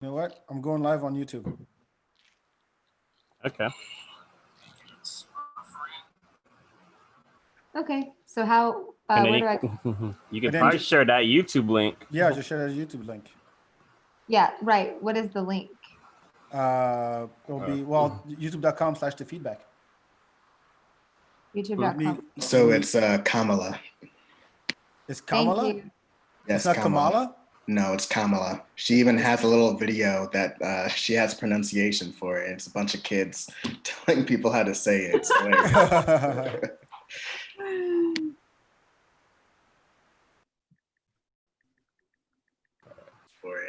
You know what? I'm going live on YouTube. Okay. Okay. So how? And then Where do I? you can And then probably share that YouTube link. Yeah, just share that YouTube link. Yeah. Right. What is the link? It'll be youtube.com/thefeedback. YouTube.com. So it's Kamala. It's Thank Kamala? you. Yes, It's not Kamala? No, it's Kamala. She even has a little video that she has pronunciation for it. It's a bunch of kids telling people how to say it. It's hilarious.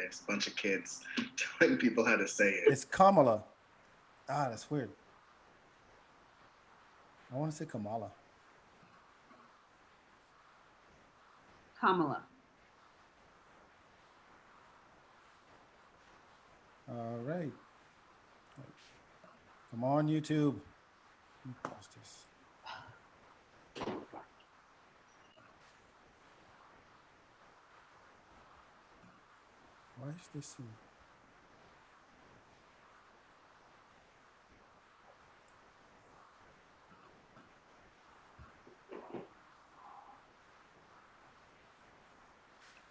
It's a bunch of kids telling people how to say it. It's Kamala. Ah, that's weird. I want to say Kamala. Kamala. All right. Come on, YouTube. Let me pause this. Why is this?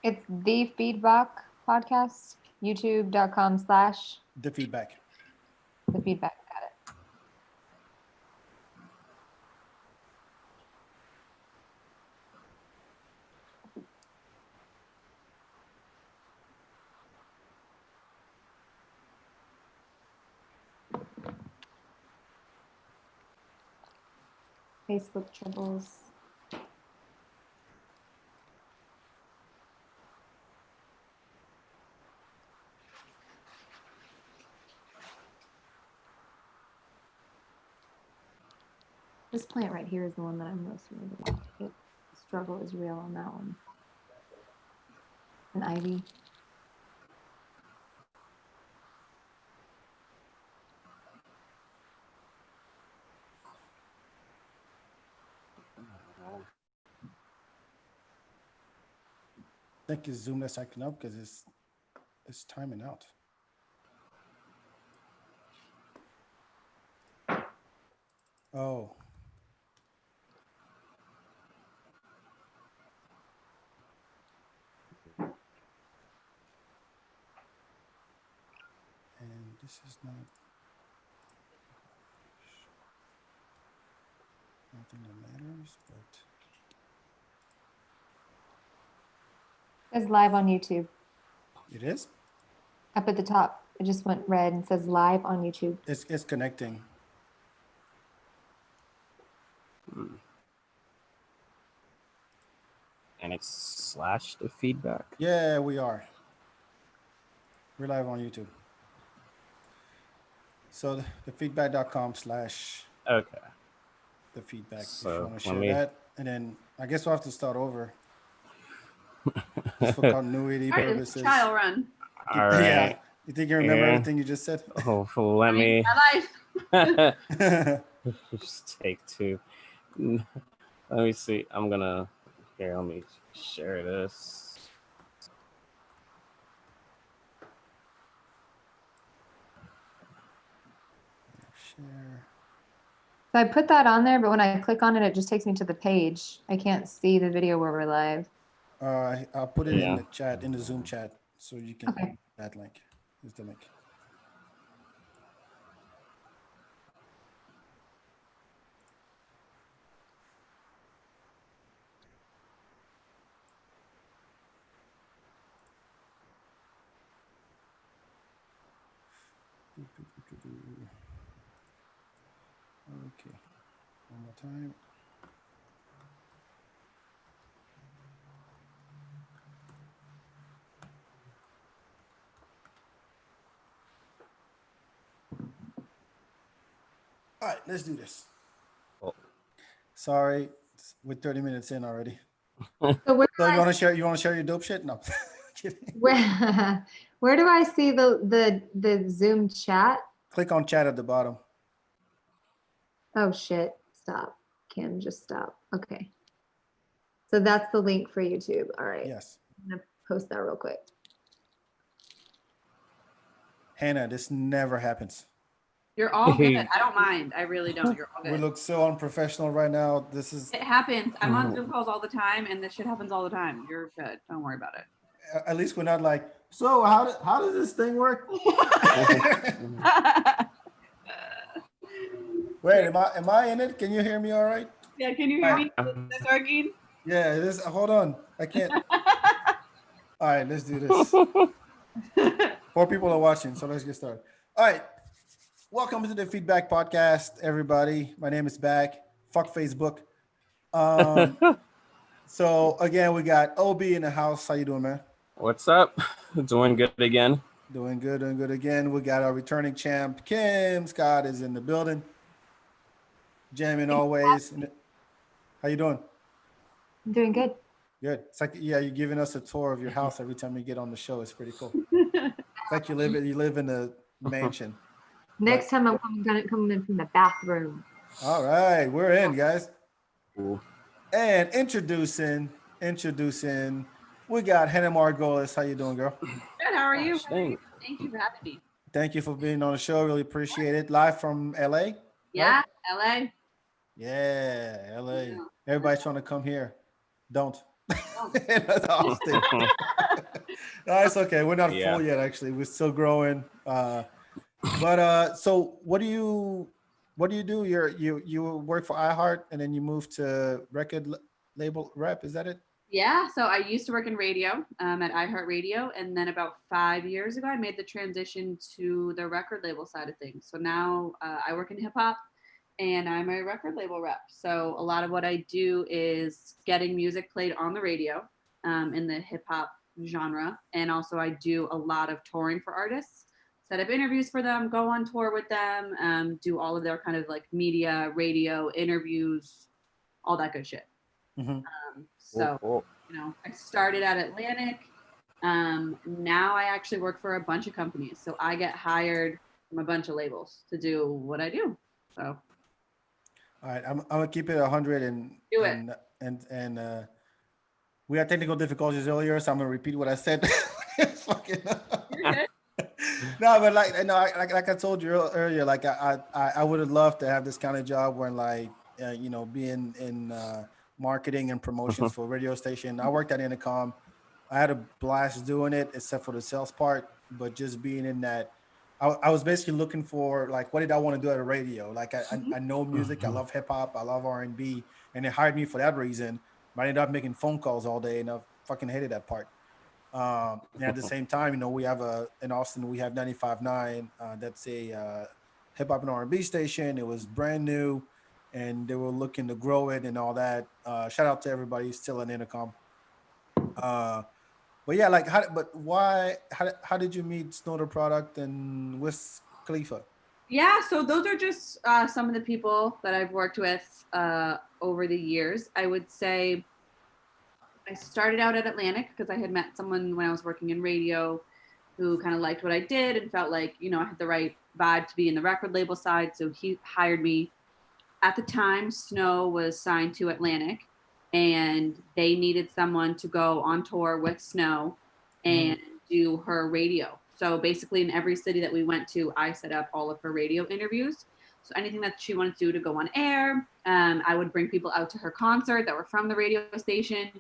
It's the Feedback Podcast. YouTube.com/ The feedback. the feedback. Got it. Facebook troubles. This plant right here is the one that I'm most worried about. The struggle is real on that one. An ivy. I think it's Zoom that's acting up because it's timing out. Oh. And this is not nothing that matters, but It's live on YouTube. it is. Up at the top, it just went red and says live on YouTube. It's connecting. And it's / the feedback. Yeah, we are. We're live on YouTube. So the feedback.com/ Okay. the feedback. So if you want to let share me- that, and then I guess we'll have to start over. Just for continuity All right, it's purposes. a trial run. All right. Yeah. You think you remember Yeah. everything you just said? Oh, let me My life. just take two. Let me see. I'm gonna here. Let me share this. Share. So I put that on there, but when I click on it, it just takes me to the page. I can't see the video where we're live. I'll put it in Yeah. the chat, in the Zoom chat, so you can Okay. that link. Here's the link. Okay, one more time. All right, let's do this. Oh. Sorry, we're 30 minutes in already. So where So do you want I, to share? You want to share your dope shit? No, kidding. where do I see the Zoom chat? Click on chat at the bottom. Oh shit! Stop, Kim. Just stop. Okay. So that's the link for YouTube. All right. Yes. I'm gonna post that real quick. Hannah, this never happens. You're all good. I don't mind. I really don't. You're all We good. look so unprofessional right now. This is It happens. I'm on Zoom calls all the time, and this shit happens all the time. You're good. Don't worry about it. at least we're not like, so how does this thing work? Wait, am I in it? Can you hear me all right? Yeah, can you hear me? Is this working? Yeah, it is. Hold on. I can't. All right, let's do this. 4 people are watching, so let's get started. All right. Welcome to the Feedback Podcast, everybody. My name is Back. Fuck Facebook. So again, we got OB in the house. How you doing, man? What's up? Doing good again. Doing good again. We got our returning champ, Kim Scott, is in the building. Jamming always. How you doing? I'm doing good. Good. It's like, yeah, you're giving us a tour of your house every time you get on the show. It's pretty cool. It's like you live in a mansion. Next time I'm coming in from the bathroom. All right, we're in, guys. Cool. And introducing, we got Hannah Margolis. How you doing, girl? Good. How are you? Thank- Thank you for having me. Thank you for being on the show. Really appreciate it. Live from LA? Yeah, LA. Yeah, LA. Yeah. Everybody's trying to come here. Don't. That's Austin. No, it's okay. We're not Yeah. full yet, actually. We're still growing. But so what do you do? You work for iHeart and then you move to label rep. Is that it? Yeah, so I used to work in radio at iHeartRadio, and then about 5 years ago, I made the transition to the record label side of things. So now I work in hip hop, and I'm a record label rep. So a lot of what I do is getting music played on the radio in the hip hop genre, and also I do a lot of touring for artists, set up interviews for them, go on tour with them, do all of their kind of like media, radio, interviews, all that good shit. Mhm. So, Cool. you know, I started at Atlantic. Now I actually work for a bunch of companies. So I get hired from a bunch of labels to do what I do. So All right, I'm gonna keep it 100 and Do it. and we had technical difficulties earlier, so I'm gonna repeat what I said. Fucking. you're good. No, but like I told you earlier, like I would have loved to have this kind of job where like being in marketing and promotions for a radio station. I worked at Intercom. I had a blast doing it, except for the sales part. But just being in that, I was basically looking for like, what did I want to do at a radio? Like I know music, I love hip hop, I love R&B, and they hired me for that reason. But I ended up making phone calls all day, and I fucking hated that part. And at the same time, we have in Austin, we have 95.9. That's a hip hop and R&B station. It was brand new, and they were looking to grow it and all that. Shout out to everybody who's still in Intercom. But yeah, like, how did you meet Snow Product and Wiz Khalifa? Yeah, so those are just some of the people that I've worked with over the years. I would say I started out at Atlantic because I had met someone when I was working in radio who kind of liked what I did and felt like, I had the right vibe to be in the record label side. So he hired me. At the time, Snow was signed to Atlantic, and they needed someone to go on tour with Snow and do her radio. So basically in every city that we went to, I set up all of her radio interviews. So anything that she wanted to do to go on air, I would bring people out to her concert that were from the radio station,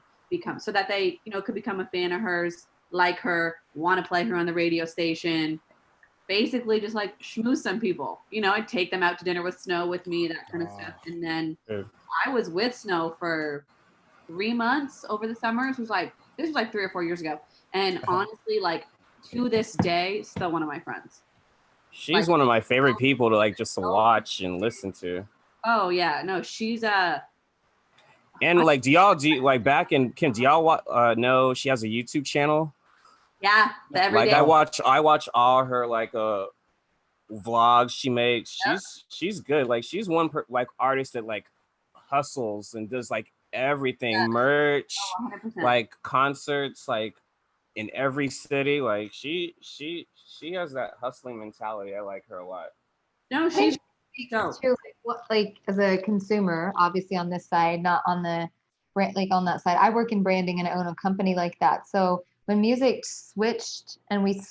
so that they, could become a fan of hers, like her, want to play her on the radio station. Basically just like schmooze some people, I'd take them out to dinner with Snow with me, that kind of stuff. And then I was with Snow for 3 months over the summer. This was like 3 or 4 years ago. And honestly, like to this day, still one of my friends. She's one of my favorite people to like just to watch and listen to. Oh yeah, no, she's And like, do like back in Kim? Do y'all know she has a YouTube channel? yeah, the everyday. Like I watch all her like vlogs she makes. She's good. Like she's one like artist that like hustles and does like everything, merch, 100%. like concerts, like in every city. Like she has that hustling mentality. I like her a lot. No, she's Too, like as a consumer, obviously on this side, not on the brand, like on that side. I work in branding and I own a company like that. So when music switched and we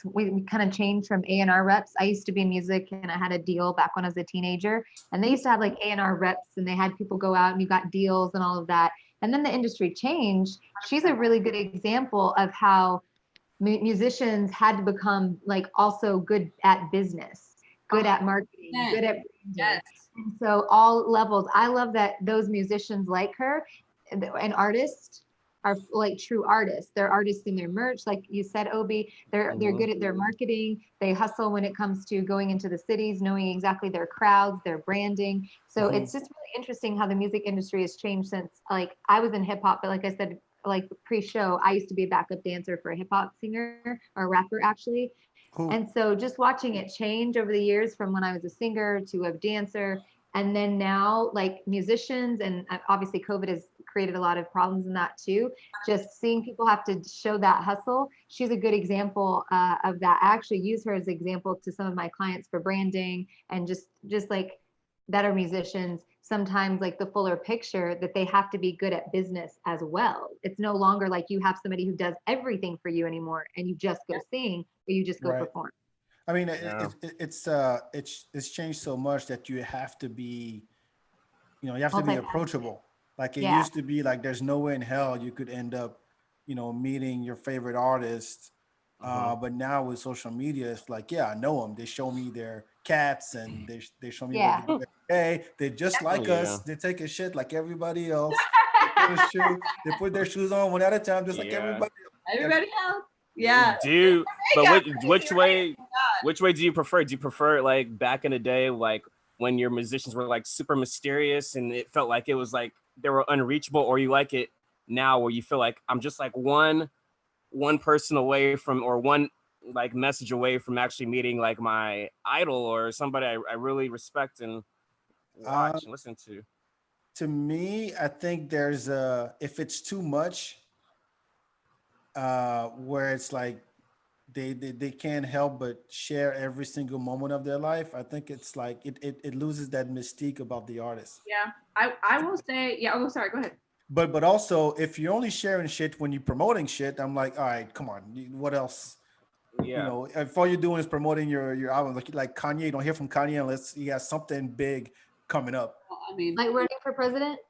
kind of changed from A&R reps. I used to be in music and I had a deal back when I was a teenager, and they used to have like A&R reps and they had people go out and you got deals and all of that. And then the industry changed. She's a really good example of how musicians had to become like also good at business, good at marketing, good at branding. Yes. And so all levels. I love that those musicians like her and artists are like true artists. They're artists in their merch, like you said, Obi. They're good at their marketing. They hustle when it comes to going into the cities, knowing exactly their crowds, their branding. So it's just really interesting how the music industry has changed since, like, I was in hip hop, but like I said, like pre-show, I used to be a backup dancer for a hip hop singer or rapper actually. Cool. And so just watching it change over the years from when I was a singer to a dancer, and then now like musicians, and obviously COVID has created a lot of problems in that too. Just seeing people have to show that hustle. She's a good example of that. I actually use her as an example to some of my clients for branding and just like that are musicians. Sometimes like the fuller picture that they have to be good at business as well. It's no longer like you have somebody who does everything for you anymore and you just go sing or you just go perform. I mean, it's changed so much that you have to be, you have to be approachable. Like it used to be like there's no way in hell you could end up, meeting your favorite artist. But now with social media, it's like, I know them. They show me their cats and they show me what they do every day. They just like us. They take a shit like everybody else. They put their shoes on one at a time, just like everybody else. Everybody else. Yeah. But which way do you prefer? Do you prefer like back in the day, like when your musicians were like super mysterious and it felt like it was like they were unreachable, or you like it now where you feel like I'm just like one person away from, or one like message away from actually meeting like my idol or somebody I really respect and watch and listen to? To me, I think there's if it's too much, where it's like they can't help but share every single moment of their life. I think it's like it loses that mystique about the artist. Yeah, I will say, oh, sorry, go ahead. But also, if you're only sharing shit when you're promoting shit, I'm like, all right, come on, what else? Yeah. If all you're doing is promoting your album, like Kanye, you don't hear from Kanye unless he has something big coming up. Well, I mean, like running for president.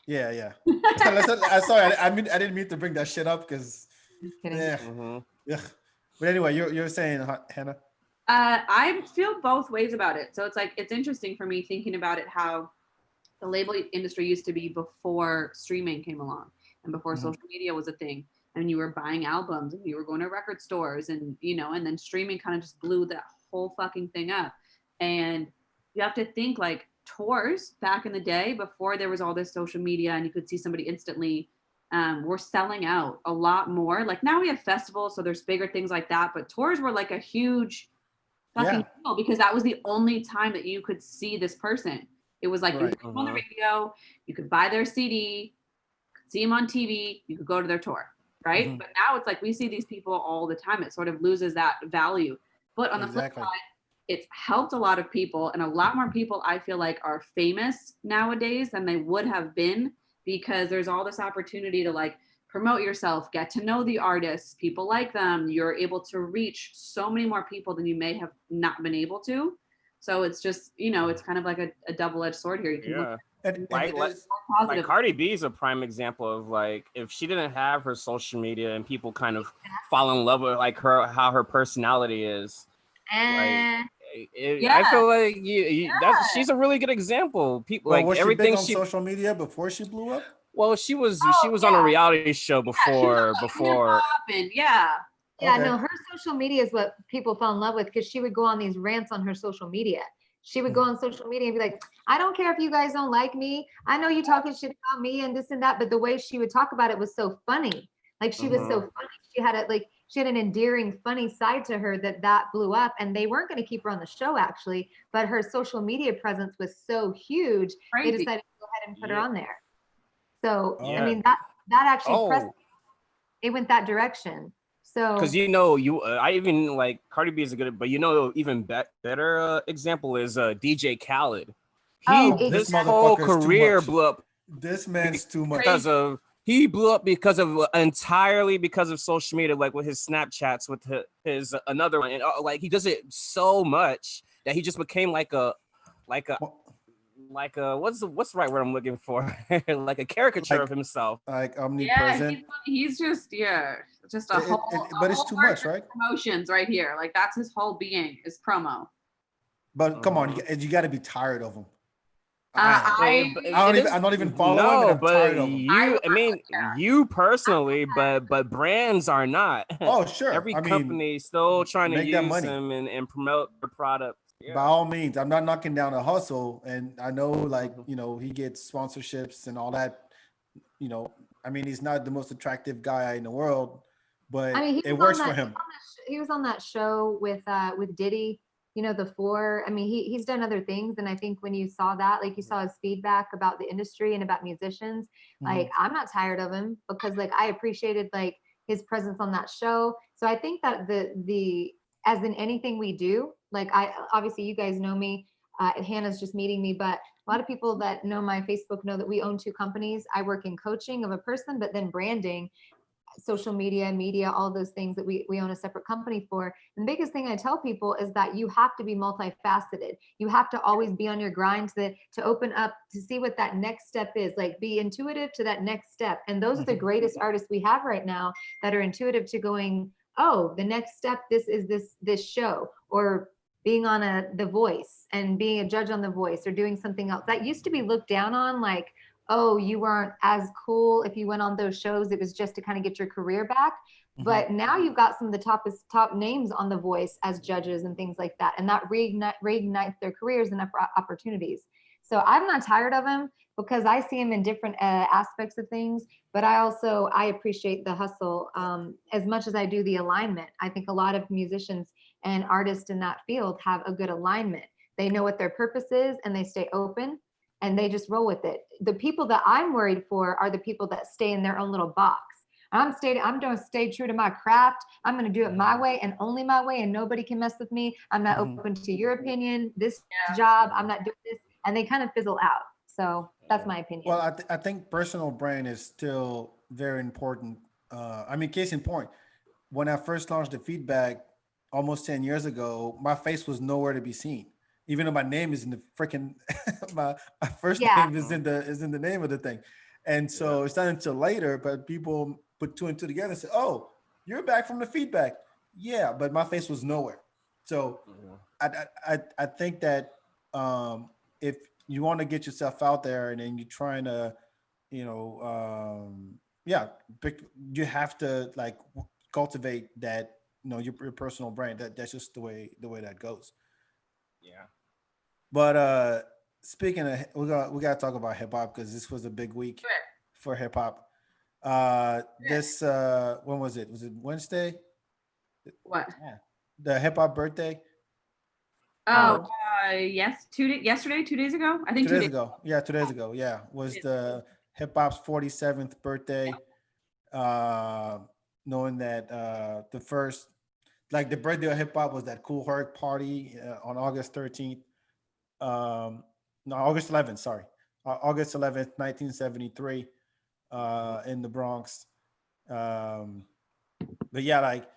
Yeah. I'm sorry, I didn't mean to bring that shit up because. Yeah. But anyway, you're saying, Hannah? I feel both ways about it. So it's like, it's interesting for me thinking about it, how the label industry used to be before streaming came along and before social media was a thing. And you were buying albums and you were going to record stores and, and then streaming kind of just blew that whole fucking thing up. And you have to think like tours back in the day before there was all this social media and you could see somebody instantly, were selling out a lot more. Like now we have festivals, so there's bigger things like that, but tours were like a huge fucking deal because that was the only time that you could see this person. It was like you could on the radio, you could buy their CD, see them on TV, you could go to their tour, right? But now it's like we see these people all the time. It sort of loses that value. But on the flip side, it's helped a lot of people, and a lot more people I feel like are famous nowadays than they would have been, because there's all this opportunity to like promote yourself, get to know the artists, people like them. You're able to reach so many more people than you may have not been able to. So it's just, it's kind of like a double-edged sword here. You can look like Cardi B is a prime example of like, if she didn't have her social media and people kind of fall in love with like how her personality is. I feel like she's a really good example. People like was everything she big on social media before she blew up. Well, she was on a reality show before. No, her social media is what people fell in love with, because she would go on these rants on her social media. She would go on social media and be like, I don't care if you guys don't like me. I know you talking shit about me and this and that. But the way she would talk about it was so funny. Like she was so funny. She had an endearing, funny side to her that blew up, and they weren't going to keep her on the show actually, but her social media presence was so huge. They decided to go ahead and put her on there. So, I mean, that actually pressed, it went that direction. So, because I even like Cardi B is a good, but even better example is DJ Khaled. His whole career blew up. This man's too much because of he blew up because of entirely because of social media, like with his Snapchats, with his another one, and like he does it so much that he just became like a what's the right word I'm looking for? Like a caricature of himself. Like omnipresent. He's just just a whole. But it's too much, right? Promotions right here, like that's his whole being is promo. But come on, you got to be tired of him. I don't even follow him, and I'm tired of him. You personally, but brands are not. Oh, sure. Every company is still trying to use him and promote their product. Yeah. By all means, I'm not knocking down the hustle, and I know, like, he gets sponsorships and all that. He's not the most attractive guy in the world, but it works for him. He was on that show with Diddy. The Four. He's done other things, and I think when you saw that, like, you saw his feedback about the industry and about musicians. Like, I'm not tired of him because, like, I appreciated, like, his presence on that show. So I think that the as in anything we do, like, obviously you guys know me, Hannah's just meeting me, but a lot of people that know my Facebook know that we own 2 companies. I work in coaching of a person, but then branding, social media, all those things that we own a separate company for. And the biggest thing I tell people is that you have to be multifaceted. You have to always be on your grind to open up, to see what that next step is, like, be intuitive to that next step. And those are the greatest artists we have right now that are intuitive to going, oh, the next step, this is this show, or being on The Voice and being a judge on The Voice, or doing something else that used to be looked down on, like, oh, you weren't as cool if you went on those shows. It was just to kind of get your career back. But now you've got some of the top names on The Voice as judges and things like that. And that reignites their careers and opportunities. So I'm not tired of him because I see him in different aspects of things. But I appreciate the hustle as much as I do the alignment. I think a lot of musicians and artists in that field have a good alignment. They know what their purpose is and they stay open. And they just roll with it. The people that I'm worried for are the people that stay in their own little box. I'm going to stay true to my craft. I'm going to do it my way and only my way, and nobody can mess with me. I'm not open to your opinion. This job, I'm not doing this. And they kind of fizzle out. So that's my opinion. Well, I think personal brand is still very important. Case in point, when I first launched the Feedback almost 10 years ago, my face was nowhere to be seen. Even though my name is in the freaking my first name is in the name of the thing. And so it's not until later, but people put 2 and 2 together and say, oh, you're back from the Feedback. Yeah, but my face was nowhere. So I think that if you want to get yourself out there and then you're trying to, you have to, like, cultivate that, your personal brand. That's just the way that goes. Yeah. But speaking of, we got to talk about hip hop because this was a big week for hip hop. This when was it? Was it Wednesday? What? Yeah. The hip hop birthday. Oh, yes. 2 days ago. I think 2 days ago. Yeah, 2 days ago. Yeah, was the hip hop's 47th birthday. Knowing that the first, like, the birthday of hip hop was that Cool Herc party on August 13th. August 11th, sorry. August 11th, 1973, in the Bronx. But yeah, like,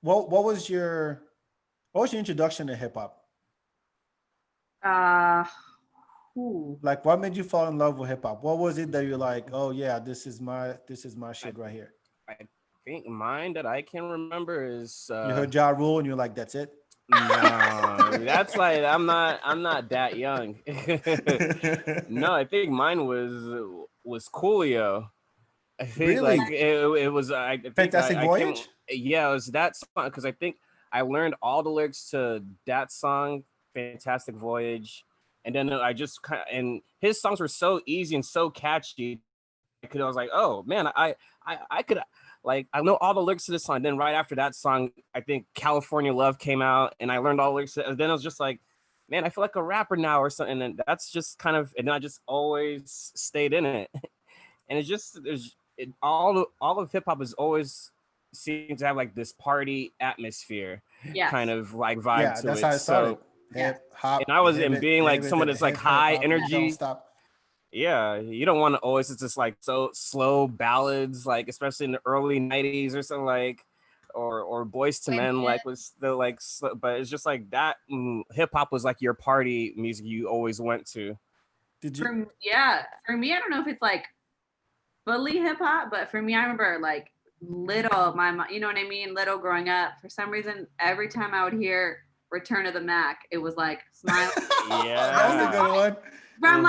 well, what was your introduction to hip hop? Like, what made you fall in love with hip hop? What was it that you're like, oh yeah, this is my shit right here? I think mine that I can remember is you heard Ja Rule and you're like, that's it. No, that's like I'm not that young. No, I think mine was Coolio. I think really? Like it was I think Fantastic Voyage? It was that song because I think I learned all the lyrics to that song, Fantastic Voyage, and then I just and his songs were so easy and so catchy because I was like, oh man, I could. Like, I know all the lyrics to this song. Then right after that song, I think California Love came out and I learned all the lyrics. And then I was just like, man, I feel like a rapper now or something. And that's just kind of, and then I just always stayed in it. And it's just, all of hip hop has always seemed to have like this party atmosphere kind of like vibe to that's it. How it started. So, hip hop. And I was being like someone that's like high energy. Stop. Yeah, you don't want to always, it's just like so slow ballads, like especially in the early 90s or something, like or Boys to Men, like was the like but it's just like that. Hip hop was like your party music you always went to. Did you? For me, I don't know if it's like fully hip hop, but for me, I remember like little, you know what I mean? Little growing up, for some reason, every time I would hear Return of the Mac, it was like smile. Yeah, That's a good one. From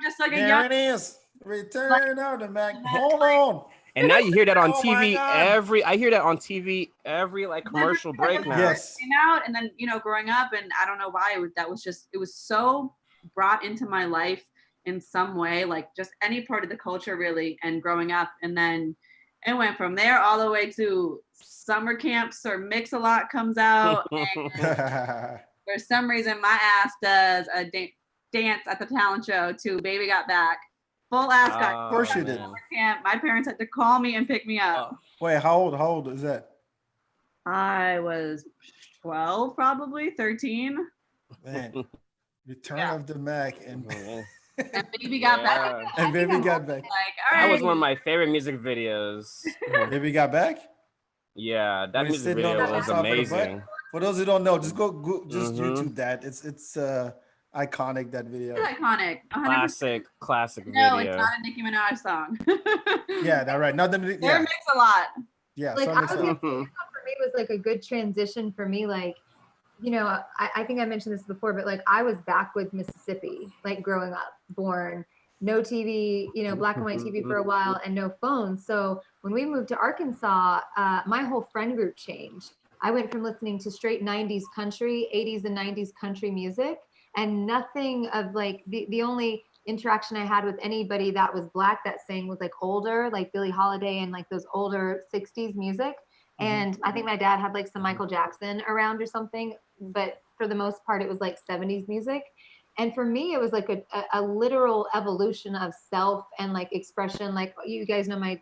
just like a There young. it is. Return of the Mac. Hold on. and now you hear that on Oh my TV God. I hear that on TV every like commercial break now. Yes. Came out, and then growing up, and I don't know why it was so brought into my life in some way, like just any part of the culture really, and growing up, and then it went from there all the way to summer camps or Mix-a-Lot comes out, and for some reason my ass does a dance at the talent show to Baby Got Back. Full ass got Of course you did. camp. My parents had to call me and pick me up. Wait, how old is that? I was 12, probably 13. Man, Return of the Mac and And Baby Got Back. and Baby Got Back. Like, all right. That was one of my favorite music videos. Baby Got Back. Yeah, that When he's music sitting on video the was top of the butt. amazing. For those who don't know, just go YouTube that. It's iconic, that video. It's iconic. 100%. Classic No, video. it's not a Nicki Minaj song. Yeah, that's right. Not the There yeah. Mix a Lot. Yeah, Like so I it was makes gonna sense. say, hip hop for me was like a good transition for me. Like, I think I mentioned this before, but like I was backwoods Mississippi, like growing up, born, no TV, black and white TV for a while and no phones. So when we moved to Arkansas, my whole friend group changed. I went from listening to straight 90s country, 80s and 90s country music, and nothing of like the only interaction I had with anybody that was black that sang was like older, like Billie Holiday and like those older 60s music. And I think my dad had like some Michael Jackson around or something, but for the most part, it was like 70s music. And for me, it was like a literal evolution of self and like expression. Like you guys know my,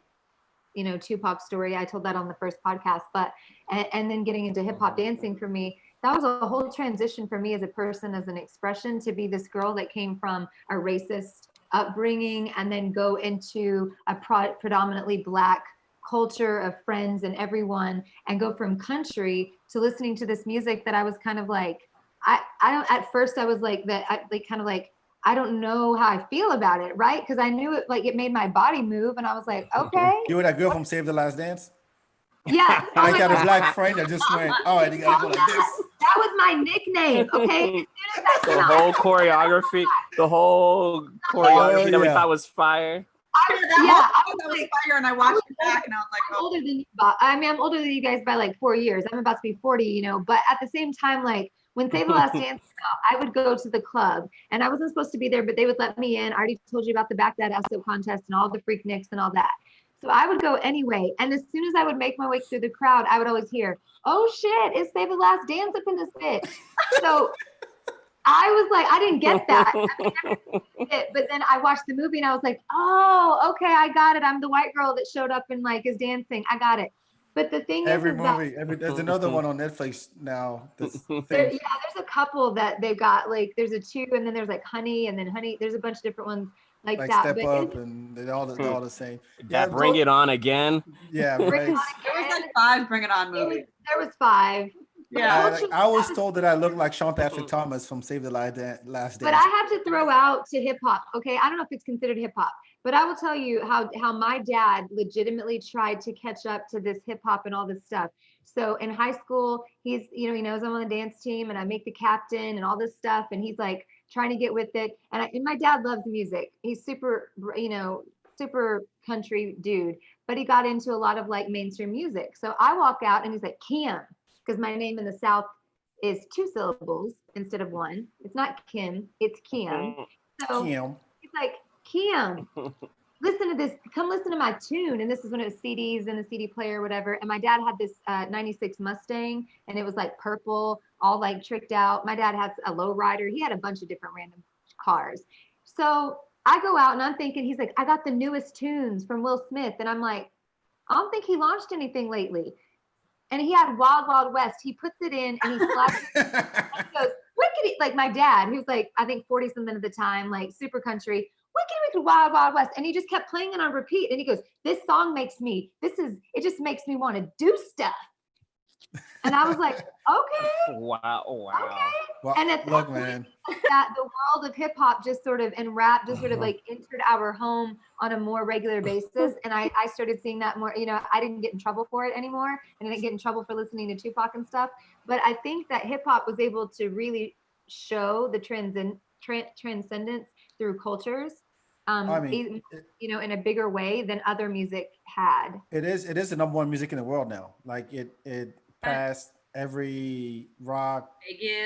Tupac story. I told that on the first podcast, but, and then getting into hip hop dancing for me, that was a whole transition for me as a person, as an expression, to be this girl that came from a racist upbringing and then go into a predominantly black culture of friends and everyone, and go from country to listening to this music that I was kind of like, I don't, at first I was like that, I don't know how I feel about it, right? Because I knew it, like it made my body move, and I was like, okay. You were that girl from Save the Last Dance? Yeah. I got a black friend that just went, all right, you gotta go like this. That was my nickname, okay? The whole choreography that we thought was fire. I was like fire, and I watched it back, and I was like, I'm older than you. I'm older than you guys by like 4 years. I'm about to be 40, but at the same time, like when Save the Last Dance came out, I would go to the club, and I wasn't supposed to be there, but they would let me in. I already told you about the Baghdad Esso contest and all the Freakniks and all that. So I would go anyway. And as soon as I would make my way through the crowd, I would always hear, oh shit, it's Save the Last Dance up in this bitch. So I was like, I didn't get that. But then I watched the movie and I was like, oh, okay, I got it. I'm the white girl that showed up and like is dancing. I got it. But the thing Every is movie, there's another one on Netflix now. there's a couple that they've got, like there's a 2, and then there's like Honey, and then Honey, there's a bunch of different ones like that. Step but Up, and they're all the same. That Bring It On Again. Yeah, Bring right. It On there was Again. like 5 Bring It On movies. There was 5. Yeah. I was told that I looked like Sean Patrick Thomas from Save the Last Dance. But I have to throw out to hip hop. Okay, I don't know if it's considered hip hop, but I will tell you how my dad legitimately tried to catch up to this hip hop and all this stuff. So in high school, he's he knows I'm on the dance team and I make the captain and all this stuff, and he's like trying to get with it. And my dad loves music. He's super super country dude, but he got into a lot of like mainstream music. So I walk out and he's like, Kim, because my name in the South is 2 syllables instead of 1. It's not Kim, it's Kim. So Kim. he's like, Kim, listen to this. Come listen to my tune. And this is when it was CDs and a CD player or whatever. And my dad had this 96 Mustang, and it was like purple, all like tricked out. My dad had a lowrider. He had a bunch of different random cars. So I go out and I'm thinking, he's like, I got the newest tunes from Will Smith. And I'm like, I don't think he launched anything lately. And he had Wild Wild West. He puts it in and he slaps it. And he goes, wickedy, like my dad, who's like, I think 40 something at the time, like super country, wickedy, to Wild Wild West. And he just kept playing it on repeat. And he goes, it just makes me want to do stuff. And I was like, okay. Wow. Okay. Well, And at that point, that the world of hip hop just sort of and rap just sort of like entered our home on a more regular basis. And I started seeing that more, I didn't get in trouble for it anymore. And I didn't get in trouble for listening to Tupac and stuff. But I think that hip hop was able to really show the transcendence through cultures. In a bigger way than other music had. It is the number one music in the world now. Like it passed every rock,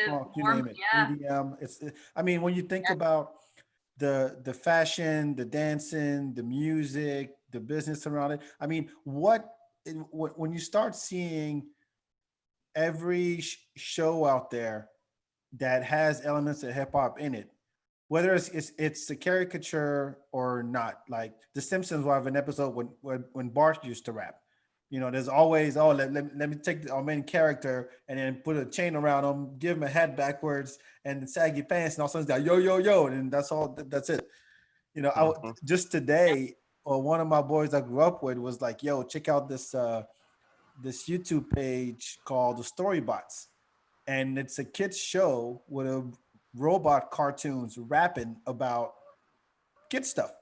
funk, you name it, EDM. I mean, when you think about the fashion, the dancing, the music, the business around it. I mean, when you start seeing every show out there that has elements of hip hop in it, whether it's a caricature or not. Like The Simpsons will have an episode when Bart used to rap. There's always, let me take our main character and then put a chain around him, give him a hat backwards and saggy pants, and all of a sudden he's like, yo, yo, yo, and that's all. That's it. Just today, one of my boys I grew up with was like, yo, check out this YouTube page called The Storybots, and it's a kids show with a robot cartoons rapping about kid stuff,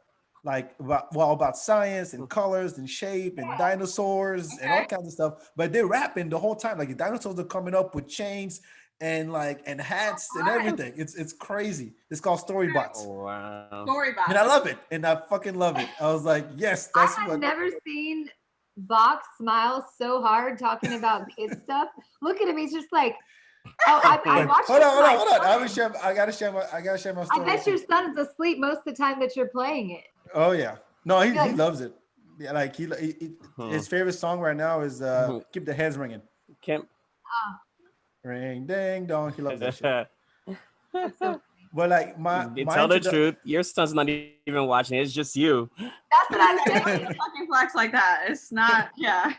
like about science and colors and shape and dinosaurs and all kinds of stuff. But they're rapping the whole time. Like the dinosaurs are coming up with chains and hats and everything. It's crazy. It's called Storybots. Oh, wow. Storybots. And I love it. And I fucking love it. I was like, yes, that's I've never seen Box smile so hard talking about kid stuff. Look at him. He's just like, I watched. Hold on. I gotta share my story. I bet your son's asleep most of the time that you're playing it. Oh yeah, no, he loves it. Yeah, like his favorite song right now is "Keep the Heads Ringing." Ring ding dong. He loves that shit. But like tell the truth, your son's not even watching. It's just you. That's what I'm saying. Fucking flex like that. It's not. Yeah.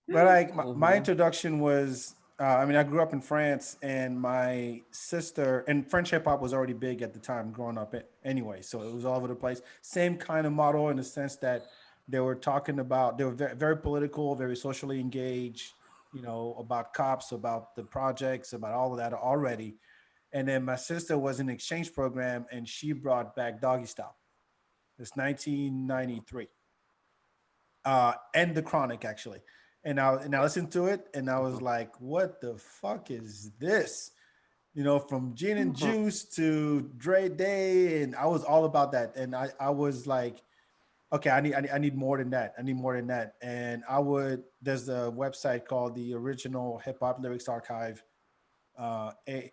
But like my introduction was. I grew up in France, and my sister, and French hip hop was already big at the time growing up anyway. So it was all over the place. Same kind of model in the sense that they were very, very political, very socially engaged, about cops, about the projects, about all of that already. And then my sister was in an exchange program, and she brought back Doggy Style. It's 1993. And The Chronic, actually. And I listened to it, and I was like, "What the fuck is this?" From Gin and Juice to Dre Day, and I was all about that. And I was like, "Okay, I need more than that. I need more than that." And there's a website called the Original Hip Hop Lyrics Archive, OHLLA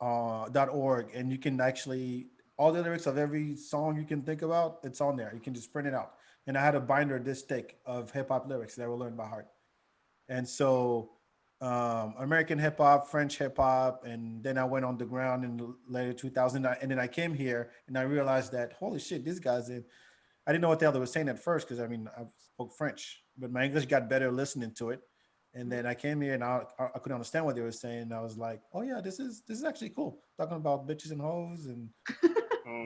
.org, and you can actually. All the lyrics of every song you can think about, it's on there. You can just print it out. And I had a binder this thick of hip hop lyrics that I will learn by heart. And so American hip hop, French hip hop, and then I went on the ground in the later 2000. And then I came here and I realized that, holy shit, these guys, I didn't know what the hell they were saying at first because I spoke French, but my English got better listening to it. And then I came here and I couldn't understand what they were saying. And I was like, oh yeah, this is actually cool. Talking about bitches and hoes and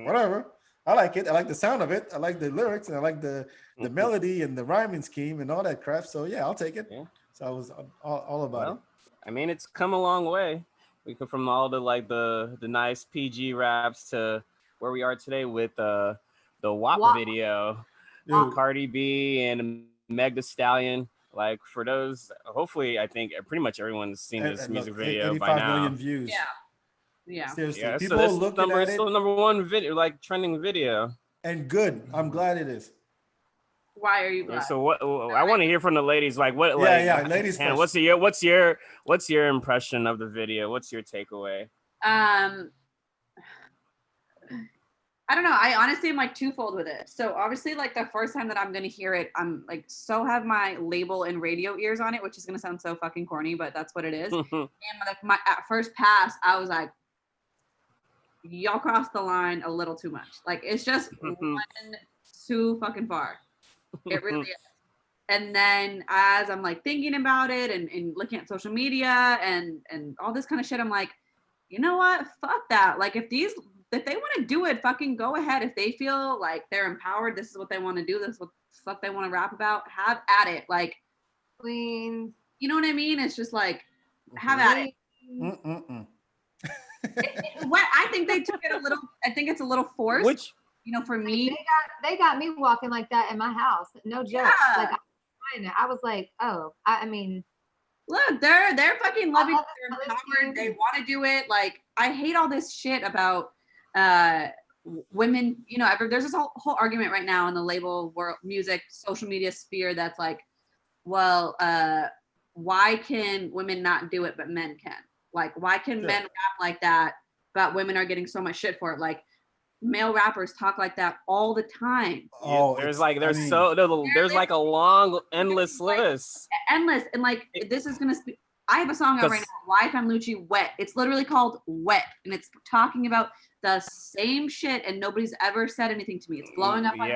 whatever. I like it. I like the sound of it. I like the lyrics and I like the melody and the rhyming scheme and all that crap. So yeah, I'll take it. Yeah. So I was all about it. It's come a long way. We come from all the nice PG raps to where we are today with the WAP video, Cardi B and Meg Thee Stallion. Like for those, hopefully, I think pretty much everyone's seen this music video by now. 85 million views. Yeah. Seriously, yeah, people so looking at it. It's still the number one video, like trending video. And good. I'm glad it is. Why are you glad? Yeah, so what? I want to hear from the ladies. Like what? Ladies first. What's your impression of the video? What's your takeaway? I don't know. I honestly am like twofold with it. So obviously, like the first time that I'm gonna hear it, I'm like have my label and radio ears on it, which is gonna sound so fucking corny, but that's what it is. And like at first pass, I was like, y'all crossed the line a little too much. Like it's just one too fucking far. It really is. And then as I'm like thinking about it and looking at social media and all this kind of shit, I'm like, you know what? Fuck that. Like if they want to do it, fucking go ahead. If they feel like they're empowered, this is what they want to do. This is what the fuck they want to rap about. Have at it. Like, Queens. you know what I mean? It's just like, have at it. What I think they took it a little. I think it's a little forced. Which, you know, for me, they got me walking like that in my house. No joke. Yeah. Like I was like, oh, I mean, look, they're fucking loving. They're this empowered. team. They want to do it. Like I hate all this shit about women. You know, there's this whole argument right now in the label world, music, social media sphere that's like, well, why can women not do it but men can? Like, why can men rap like that, but women are getting so much shit for it? Like, male rappers talk like that all the time. Oh, there's like a long, endless list. Endless. And like, this is gonna speak. I have a song out right now, Why Lucci Wet. It's literally called Wet, and it's talking about the same shit, and nobody's ever said anything to me. It's blowing up on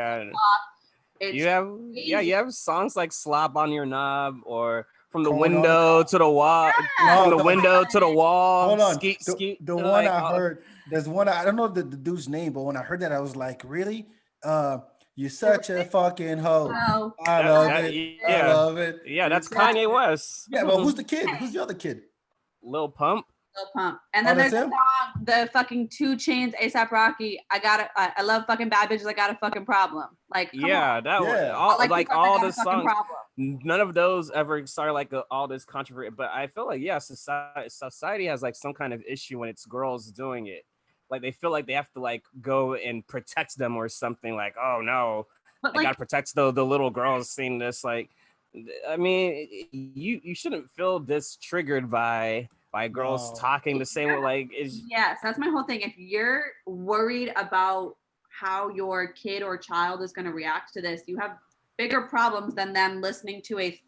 TikTok. You have songs like Slop on Your Knob or From the Window to the Wall. From the Window to the Wall. Hold on. Skeet. The one I heard, there's one, I don't know the dude's name, but when I heard that, I was like, really? You're such a fucking hoe. No. I love it. I love it. Yeah, that's Kanye West. Yeah, but who's the kid? Who's the other kid? Lil Pump. Lil Pump. And then there's the song, the fucking 2 Chainz, A$AP Rocky. I love fucking bad bitches. I got a fucking problem. Like, all the songs. None of those ever started like all this controversy. But I feel like society has like some kind of issue when it's girls doing it. Like they feel like they have to like go and protect them or something. Like, oh no, I gotta protect the little girls seeing this. Like, I mean, you shouldn't feel this triggered by girls talking the same way. Like, yes, that's my whole thing. If you're worried about how your kid or child is going to react to this, you have bigger problems than them listening to a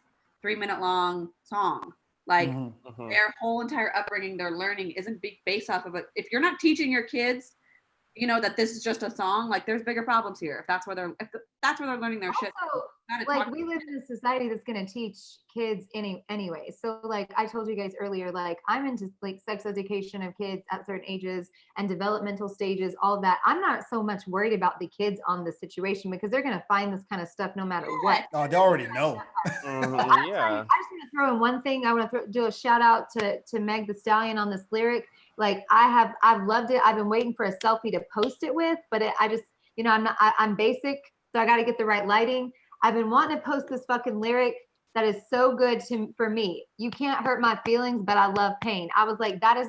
3-minute long song. Like their whole entire upbringing, their learning isn't based off of it. If you're not teaching your kids, you know, that this is just a song, like there's bigger problems here. If that's where they're learning their shit. Like we live in a society that's going to teach kids anyway. So like I told you guys earlier, like I'm into like sex education of kids at certain ages and developmental stages, all of that. I'm not so much worried about the kids on the situation because they're going to find this kind of stuff no matter what. Oh, they already know. I just want to throw in one thing. I want to do a shout out to Meg the Stallion on this lyric. Like I've loved it. I've been waiting for a selfie to post it with, but I just, you know, I'm basic, so I got to get the right lighting. I've been wanting to post this fucking lyric that is so good for me. You can't hurt my feelings, but I love pain. I was like, that's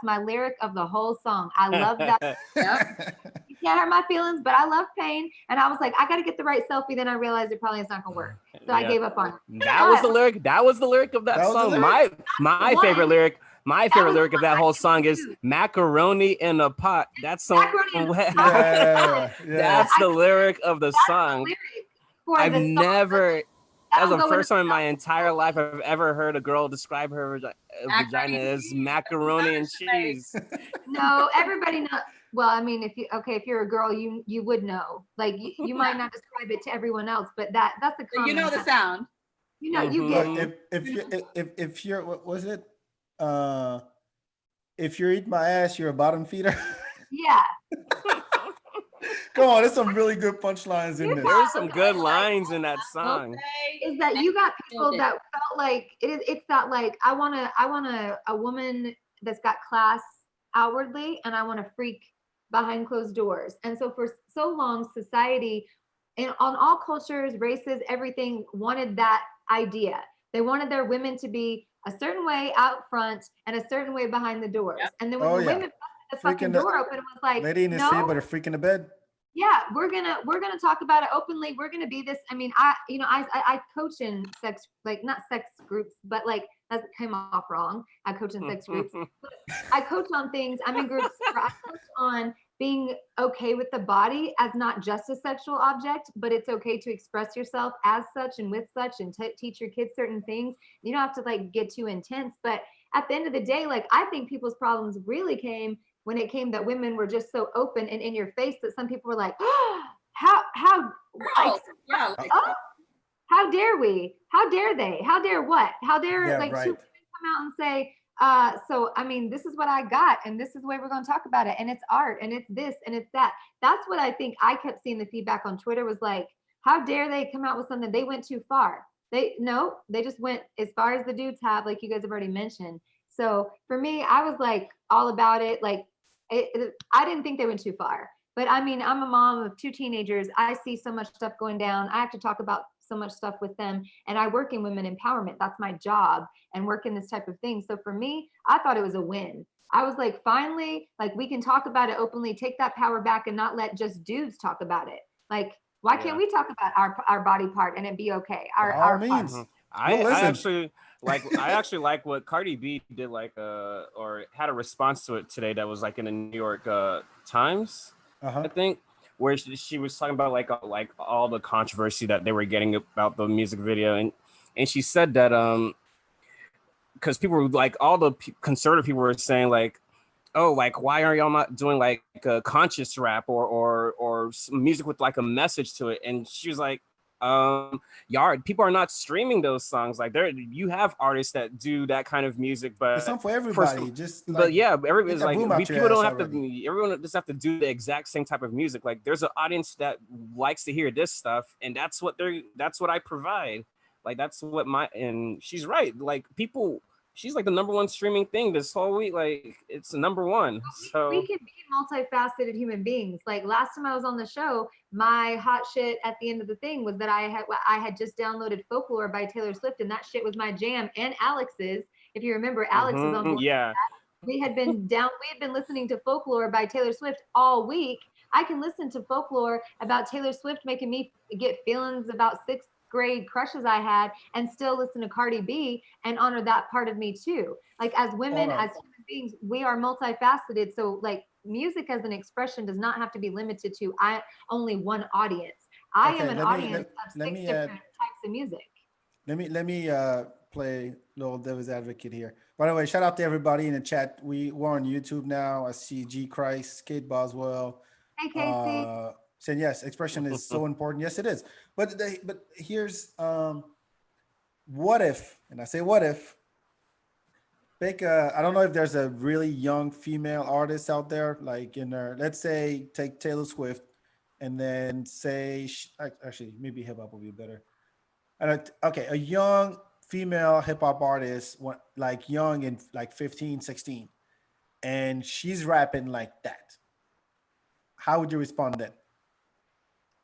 my lyric of the whole song. I love that. You can't hurt my feelings, but I love pain. And I was like, I got to get the right selfie. Then I realized it probably is not gonna work. So I gave up on it. That was the lyric. That was the lyric of that song. My favorite lyric. My favorite lyric of that whole song is macaroni in a pot. That's so that's the lyric of the song. That was the first time in my entire life I've ever heard a girl describe her vagina as macaroni and cheese. No, everybody knows. Well, I mean, if you're a girl, you would know. Like you might not describe it to everyone else, but that's a common. You know the sound. You know, you get if you're what was it? If you're eating my ass, you're a bottom feeder. Yeah. Come on, there's some really good punchlines in this. There's some good lines in that song. Is that you got people that felt like it's that like I want a woman that's got class outwardly and I want a freak behind closed doors. And so for so long, society and on all cultures, races, everything wanted that idea. They wanted their women to be a certain way out front and a certain way behind the doors. Yep. And then when the women busted the fucking door open, it was like, lady in the sea, but a freak in the bed. Yeah, we're gonna talk about it openly. We're gonna be this. I mean, I coach in sex, like not sex groups, but like that came off wrong. I coach in sex groups. I coach on things. I'm in groups where I coach on being okay with the body as not just a sexual object, but it's okay to express yourself as such and with such and teach your kids certain things. You don't have to like get too intense, but at the end of the day, like I think people's problems really came when it came that women were just so open and in your face that some people were like, oh, how dare we? How dare they? How dare what? How dare two women come out and say, So I mean, this is what I got, and this is the way we're going to talk about it, and it's art, and it's this, and it's that. That's what I think. I kept seeing the feedback on Twitter was like, how dare they come out with something? They went too far. They just went as far as the dudes have, like you guys have already mentioned. So for me, I was like all about it. Like I didn't think they went too far. But I mean, I'm a mom of two teenagers. I see so much stuff going down. I have to talk about so much stuff with them. And I work in women empowerment. That's my job, and work in this type of thing. So for me, I thought it was a win. I was like, finally, like we can talk about it openly, take that power back and not let just dudes talk about it. Like, why can't we talk about our body part and it be okay? By all means. I actually like what Cardi B did, like or had a response to it today that was like in the New York Times, I think, where she was talking about like all the controversy that they were getting about the music video, and she said that because people were like, all the conservative people were saying like, oh, like why are y'all not doing like a conscious rap or some music with like a message to it? And she was like, y'all, people are not streaming those songs. Like you have artists that do that kind of music, but it's not for everybody. But yeah, everybody's like, people don't have already. to. Everyone doesn't have to do the exact same type of music. Like there's an audience that likes to hear this stuff, and that's what I provide. Like that's what and she's right. Like people. She's like the number one streaming thing this whole week. Like it's the number one. So we can be multifaceted human beings. Like last time I was on the show, my hot shit at the end of the thing was that I had just downloaded Folklore by Taylor Swift, and that shit was my jam. And Alex's, if you remember, Alex is on board. Yeah. We had been listening to Folklore by Taylor Swift all week. I can listen to Folklore about Taylor Swift making me get feelings about sixth grade crushes I had, and still listen to Cardi B and honor that part of me too. Like as women, as human beings, we are multifaceted. So like music as an expression does not have to be limited to only one audience. I am an audience of six different types of music. Let me play little devil's advocate here. By the way, shout out to everybody in the chat. We're on YouTube now. I see G Christ, Kate Boswell. Hey Casey. Saying yes, expression is so important. Yes, it is. But here's what if, and I say what if, I don't know if there's a really young female artist out there, like in her, let's say take Taylor Swift, and then say, actually maybe hip hop will be better. Okay, a young female hip hop artist, like young and like 15, 16, and she's rapping like that. How would you respond then?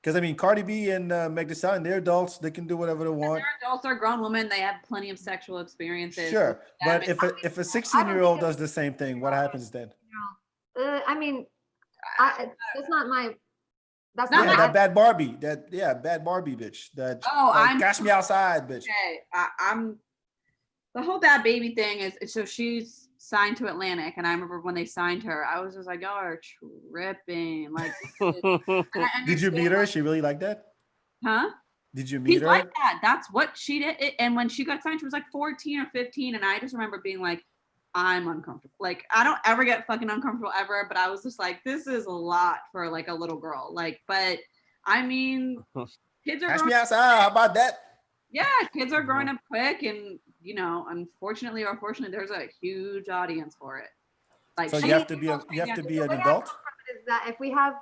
Because I mean, Cardi B and Meg Thee Stallion, they're adults. They can do whatever they want. They're adults. They're grown women. They have plenty of sexual experiences. Sure, but if a 16-year-old does the same thing, what happens then? I mean, that's not my. That's not that bad Barbie. Bad Barbie bitch. That cash me outside, bitch. Okay, I'm. The whole Bad Baby thing is so she's signed to Atlantic, and I remember when they signed her, I was just like, y'all are tripping. Like, did you meet her? She really like that? Huh? Did you meet her? Like that. That's what she did. And when she got signed, she was like 14 or 15, and I just remember being like, I'm uncomfortable. Like, I don't ever get fucking uncomfortable ever, but I was just like, this is a lot for like a little girl. Like, but I mean, kids are cash me outside. How about that? Yeah, kids are growing up quick, and unfortunately or fortunately, there's a huge audience for it. Like, so you have to be an adult. Is that if we have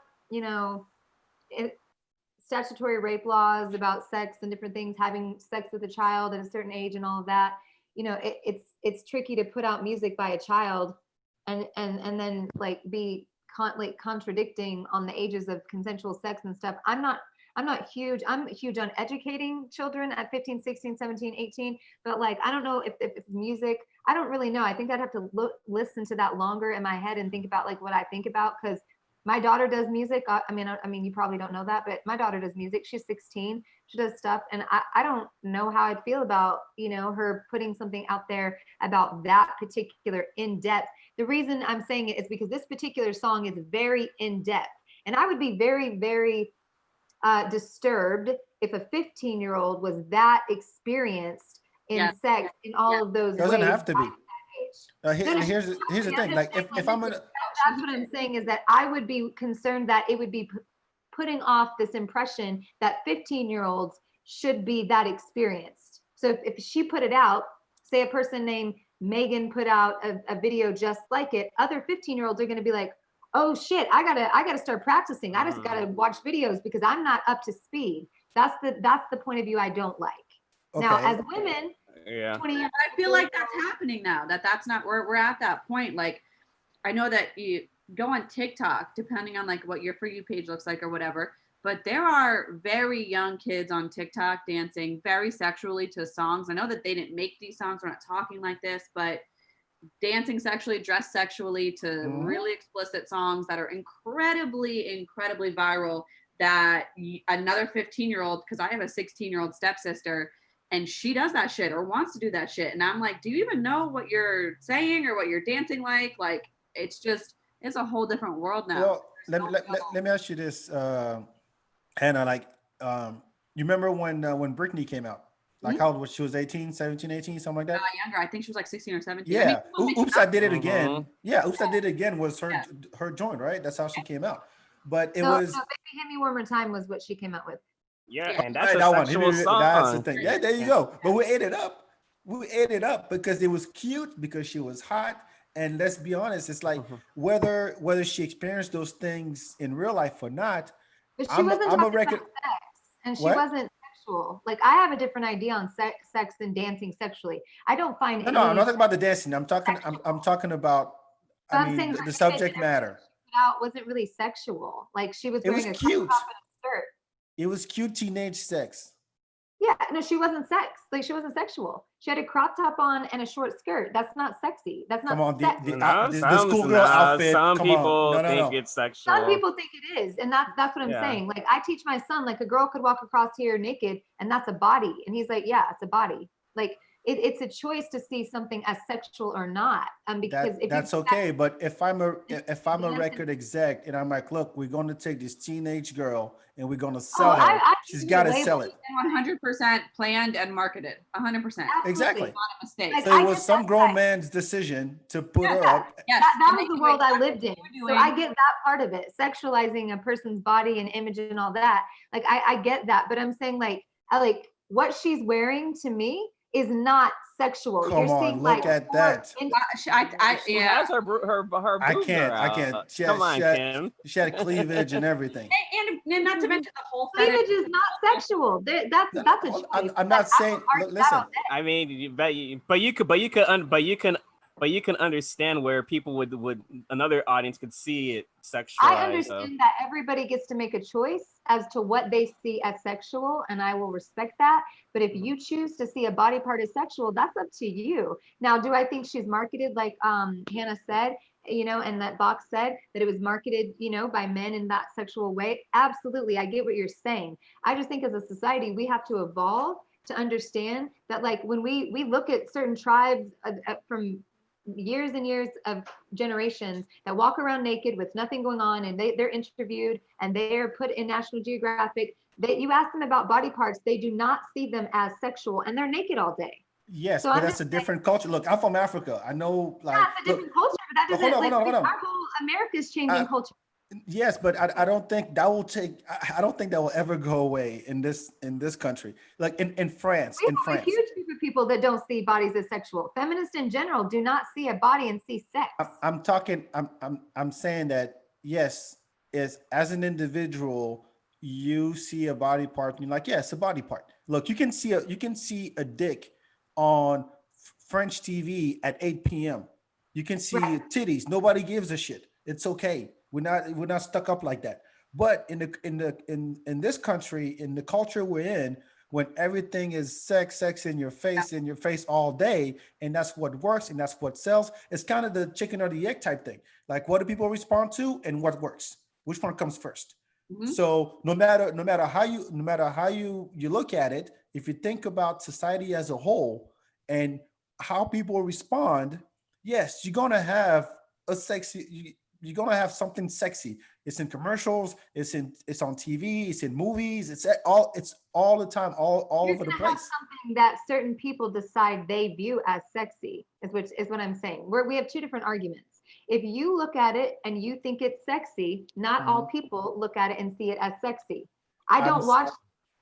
statutory rape laws about sex and different things, having sex with a child at a certain age and all of that, it's tricky to put out music by a child and then like be contradicting on the ages of consensual sex and stuff. I'm huge on educating children at 15, 16, 17, 18, but like, I don't know if music, I don't really know. I think I'd have to listen to that longer in my head and think about like what I think about. Cause my daughter does music. I mean, you probably don't know that, but my daughter does music. She's 16, she does stuff. And I don't know how I'd feel about, her putting something out there about that particular in-depth. The reason I'm saying it is because this particular song is very in-depth, and I would be very, very disturbed if a 15-year-old was that experienced in sex in all of those doesn't ways. Have to be. Here's the thing. Like if I'm gonna, that's what I'm saying is that I would be concerned that it would be putting off this impression that 15-year-olds should be that experienced. So if she put it out, say a person named Megan put out a video just like it, other 15-year-olds are going to be like, oh shit, I gotta start practicing. I just gotta watch videos because I'm not up to speed. That's the point of view I don't like. Okay. Now, as women, Yeah. 20 years, I feel like that's happening now. That's not where we're at that point. Like, I know that you go on TikTok, depending on like what your For You page looks like or whatever, but there are very young kids on TikTok dancing very sexually to songs. I know that they didn't make these songs. We're not talking like this, but dancing sexually, dressed sexually to really explicit songs that are incredibly viral, that another 15-year-old, because I have a 16-year-old stepsister, and she does that shit or wants to do that shit. And I'm like, do you even know what you're saying or what you're dancing like? Like, it's a whole different world now. Well, let me ask you this, Hannah, like, you remember when Britney came out? Like how old was she? Was 18, 17, 18, something like that? Younger. I think she was like 16 or 17. Yeah. I mean, Oops, I Did It Again. Yeah, Oops, I Did It Again was her joint, right? That's how she came out. But it was Baby Hit Me One More Time was what she came out with. Yeah, and that's right, a that one. sexual song. That's the thing. Yeah, there you go. But we ate it up. We ate it up because it was cute, because she was hot. And let's be honest, it's like whether she experienced those things in real life or not. But she wasn't talking about sex, and she What? wasn't sexual. Like, I have a different idea on sex and dancing sexually. I don't find No, I'm not talking about the dancing. I'm talking about the subject matter. Out wasn't really sexual. Like, she was wearing a crop cute. top and a skirt. It was cute teenage sex. Yeah, no, she wasn't sex. Like, she wasn't sexual. She had a crop top on and a short skirt. That's not sexy. That's not Come on, sex. the schoolgirl outfit. Some Come people on. No. think it's sexual. Some people think it is, and that's what I'm saying. Like, I teach my son, like, a girl could walk across here naked, and that's a body. And he's like, yeah, it's a body. Like, it's a choice to see something as sexual or not. Because that's okay. But if I'm a record exec and I'm like, look, we're going to take this teenage girl and we're going to sell her. She's got to sell it. 100% planned and marketed. 100%. Exactly. Not a mistake. Like, So it was some grown man's decision to put her up. Yes. That was the world I lived in. So I get that part of it, sexualizing a person's body and image and all that. Like, I get that, but I'm saying, like, what she's wearing to me is not sexual. Come on, look at that. She has her I boobs can't. out. Come on, Kim. She had cleavage and everything. And not to mention the whole cleavage is not sexual. That's a choice. I'm not saying. Listen. I mean, but you can understand where people would another audience could see it sexualized. I understand that everybody gets to make a choice as to what they see as sexual, and I will respect that. But if you choose to see a body part as sexual, that's up to you. Now, do I think she's marketed like Hannah said, and that box said that it was marketed, by men in that sexual way? Absolutely. I get what you're saying. I just think as a society, we have to evolve to understand that, like, when we look at certain tribes from years and years of generations that walk around naked with nothing going on, and they're interviewed and they're put in National Geographic, you ask them about body parts, they do not see them as sexual, and they're naked all day. Yes, so but that's a different culture. Look, I'm from Africa. I know, like, it's a different culture, but that doesn't hold on. Our whole America's changing culture. Yes, but I don't think that will I don't think that will ever go away in this country. Like in France. We have a huge group of people that don't see bodies as sexual. Feminists in general do not see a body and see sex. I'm saying that, yes, as an individual, you see a body part and you're like, yeah, it's a body part. Look, you can see a dick on French TV at 8 p.m. You can see titties. Nobody gives a shit. It's okay. We're not stuck up like that. But in this country, in the culture we're in, when everything is sex in your face all day, and that's what works and that's what sells, it's kind of the chicken or the egg type thing. Like, what do people respond to and what works? Which one comes first? Mm-hmm. So no matter how you look at it, if you think about society as a whole and how people respond, yes, you're gonna have you're gonna have something sexy. It's in commercials, it's on TV, it's in movies, it's all the time, all over the place. Something that certain people decide they view as sexy is what I'm saying. We have two different arguments. If you look at it and you think it's sexy, not all people look at it and see it as sexy. I don't watch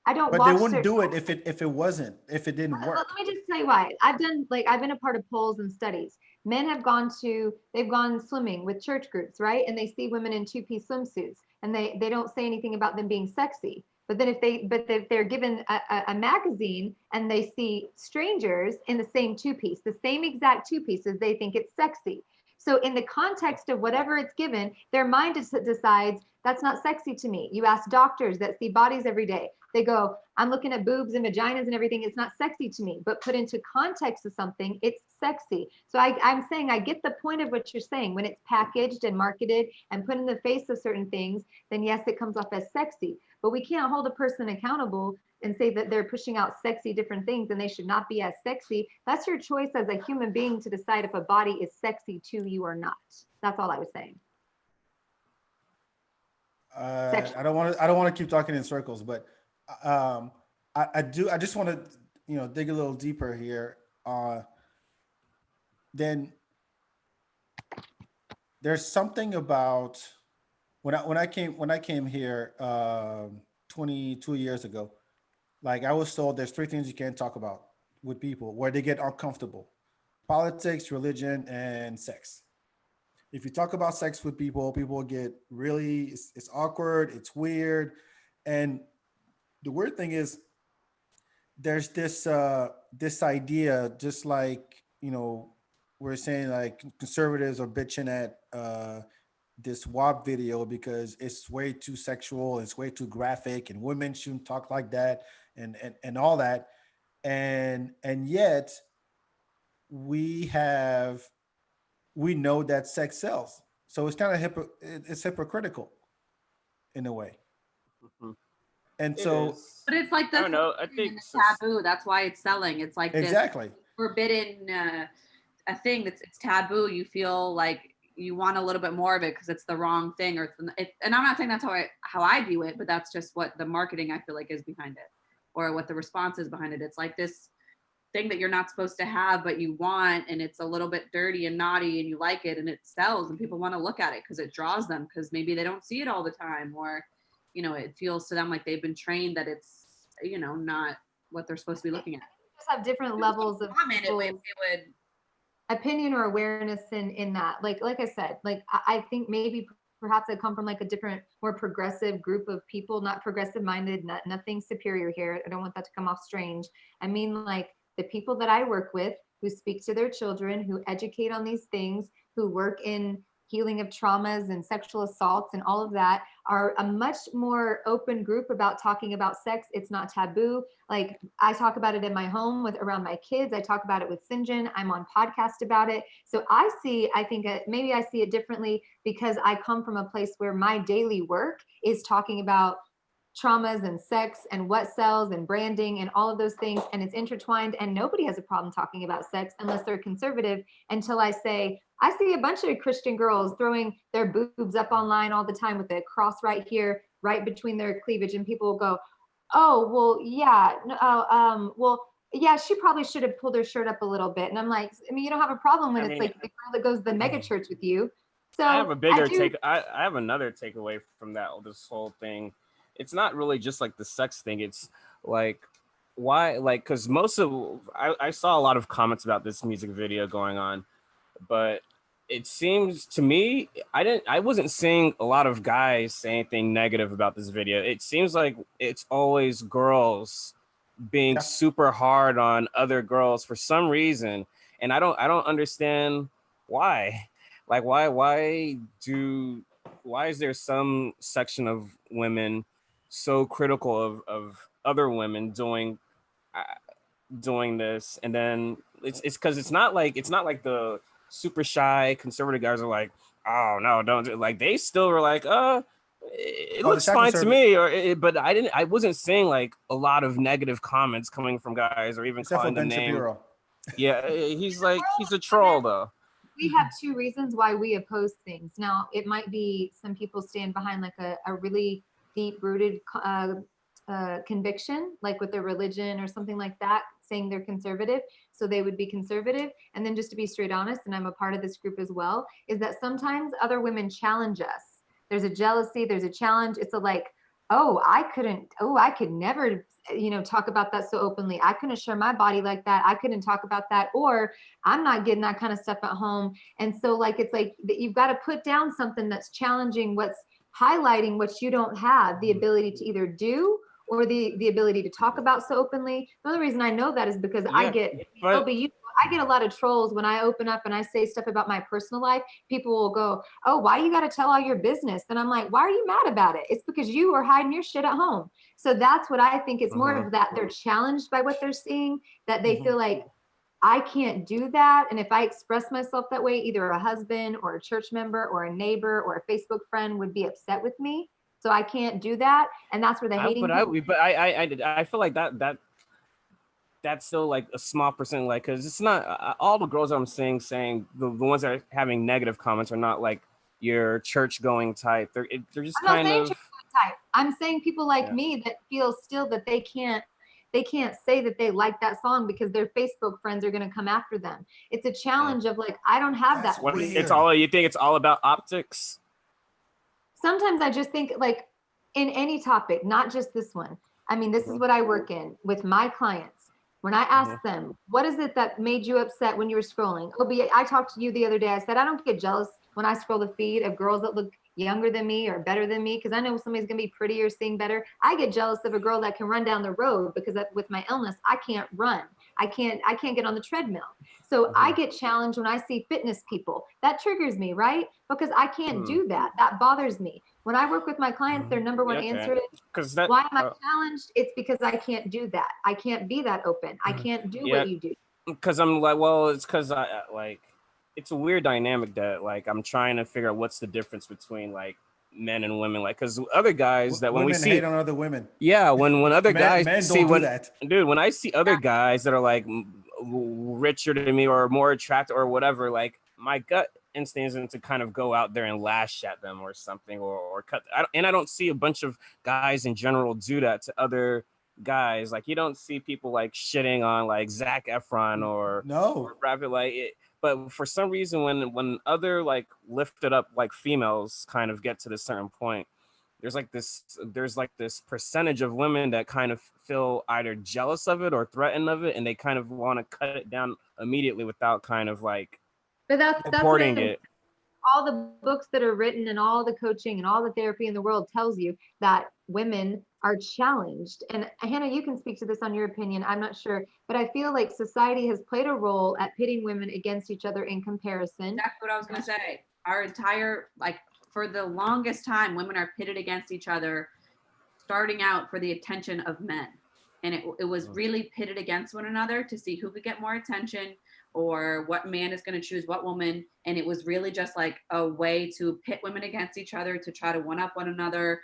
I don't But watch they wouldn't certain- do it if it didn't work. Let me just tell you why. I've been a part of polls and studies. Men have they've gone swimming with church groups, right? And they see women in two-piece swimsuits, and they don't say anything about them being sexy. But then if they're given a magazine and they see strangers in the same two-piece, the same exact two pieces, they think it's sexy. So in the context of whatever it's given, their mind decides that's not sexy to me. You ask doctors that see bodies every day. They go, I'm looking at boobs and vaginas and everything. It's not sexy to me, but put into context of something, it's sexy. So I'm saying I get the point of what you're saying. When it's packaged and marketed and put in the face of certain things, then yes, it comes off as sexy. But we can't hold a person accountable and say that they're pushing out sexy different things and they should not be as sexy. That's your choice as a human being to decide if a body is sexy to you or not. That's all I was saying. I don't want to keep talking in circles, but I just want to dig a little deeper here. Then there's something about when I came here 22 years ago. Like I was told, there's three things you can't talk about with people where they get uncomfortable: politics, religion, and sex. If you talk about sex with people get really, it's awkward, it's weird. And the weird thing is there's this idea, just like, we're saying like conservatives are bitching at this WAP video because it's way too sexual, it's way too graphic, and women shouldn't talk like that, and all that. And yet we know that sex sells. So it's kind of it's hypocritical in a way. Mhm. And It so, is. But it's like I don't know. I the think taboo. That's why it's selling. It's like exactly. this forbidden a thing that's it's taboo. You feel like you want a little bit more of it because it's the wrong thing, or and I'm not saying that's how I view it, but that's just what the marketing I feel like is behind it, or what the response is behind it. It's like this thing that you're not supposed to have, but you want, and it's a little bit dirty and naughty, and you like it, and it sells, and people want to look at it because it draws them, because maybe they don't see it all the time, or it feels to them like they've been trained that it's not what they're supposed to be looking at. Just have different levels of Comment, it would opinion or awareness in that. Like I said, like I think maybe perhaps I come from like a different, more progressive group of people, not progressive minded, nothing superior here. I don't want that to come off strange. I mean, like the people that I work with who speak to their children, who educate on these things, who work in healing of traumas and sexual assaults and all of that, are a much more open group about talking about sex. It's not taboo. Like I talk about it in my home around my kids. I talk about it with Sinjin. I'm on podcast about it. So I think maybe I see it differently because I come from a place where my daily work is talking about traumas and sex and what sells and branding and all of those things. And it's intertwined, and nobody has a problem talking about sex unless they're conservative, until I say, I see a bunch of Christian girls throwing their boobs up online all the time with a cross right here, right between their cleavage. And people will go, oh, well, yeah, well, yeah, she probably should have pulled her shirt up a little bit. And I'm like, I mean, you don't have a problem when it's like the girl that goes to the mega church with you. So I have a bigger take. I have another takeaway from this whole thing. It's not really just like the sex thing. It's like, why, like, because I saw a lot of comments about this music video going on, but it seems to me, I wasn't seeing a lot of guys say anything negative about this video. It seems like it's always girls being super hard on other girls for some reason. And I don't understand why. Like, why is there some section of women so critical of other women doing this? And then it's because it's not like the super shy conservative guys are like, oh no, don't do, like they still were like, it looks fine to me, but I wasn't seeing like a lot of negative comments coming from guys or even calling the name. Shapiro. Yeah, he's a troll though. We have two reasons why we oppose things. Now, it might be some people stand behind like a really deep-rooted conviction, like with their religion or something like that, saying they're conservative, so they would be conservative. And then just to be straight honest, and I'm a part of this group as well, is that sometimes other women challenge us. There's a jealousy, there's a challenge. It's a like, I could never talk about that so openly. I couldn't share my body like that. I couldn't talk about that, or I'm not getting that kind of stuff at home. And so like, it's like you've got to put down something that's challenging, what's highlighting what you don't have the ability to either do, or the ability to talk about so openly. The only reason I know that is because I get a lot of trolls when I open up and I say stuff about my personal life. People will go, oh, why do you got to tell all your business? And I'm like, why are you mad about it? It's because you are hiding your shit at home. So that's what I think. It's more of that they're challenged by what they're seeing, that they feel like I can't do that. And if I express myself that way, either a husband or a church member or a neighbor or a Facebook friend would be upset with me. So I can't do that. And that's where the hating. I feel like that's still like a small percent, like, because it's not all the girls I'm saying the ones that are having negative comments are not like your church going type. They're just kind of type. I'm saying people like me that feel still that they can't say that they like that song because their Facebook friends are going to come after them. It's a challenge of like, I don't have that. You think it's all about optics? Sometimes I just think like in any topic, not just this one. I mean, this is what I work in with my clients. When I ask them, what is it that made you upset when you were scrolling? I talked to you the other day. I said, I don't get jealous when I scroll the feed of girls that look younger than me or better than me, because I know somebody's going to be prettier, seeing better. I get jealous of a girl that can run down the road because with my illness, I can't run. I can't get on the treadmill. So I get challenged when I see fitness people. That triggers me, right? Because I can't do that. That bothers me. When I work with my clients, their number one answer is, why am I challenged? It's because I can't do that. I can't be that open. I can't do what you do. Because I'm like, well, it's because I like, it's a weird dynamic that like I'm trying to figure out what's the difference between like men and women, like, because other guys that when women we see hate on other women, when other guys men see don't do that. Dude, when I see other guys that are like richer than me or more attractive or whatever, like my gut instinct is to kind of go out there and lash at them or something or cut. I don't see a bunch of guys in general do that to other guys. Like you don't see people like shitting on like Zac Efron or Rabbit, like it. But for some reason, when other like lifted up like females kind of get to this certain point, there's like this percentage of women that kind of feel either jealous of it or threatened of it, and they kind of want to cut it down immediately without kind of like supporting it. All the books that are written and all the coaching and all the therapy in the world tells you that women are challenged. And Hannah, you can speak to this on your opinion. I'm not sure, but I feel like society has played a role at pitting women against each other in comparison. That's what I was going to say. Our entire, like, for the longest time, women are pitted against each other, starting out for the attention of men. And it was really pitted against one another to see who could get more attention, or what man is going to choose what woman. And it was really just like a way to pit women against each other, to try to one up one another,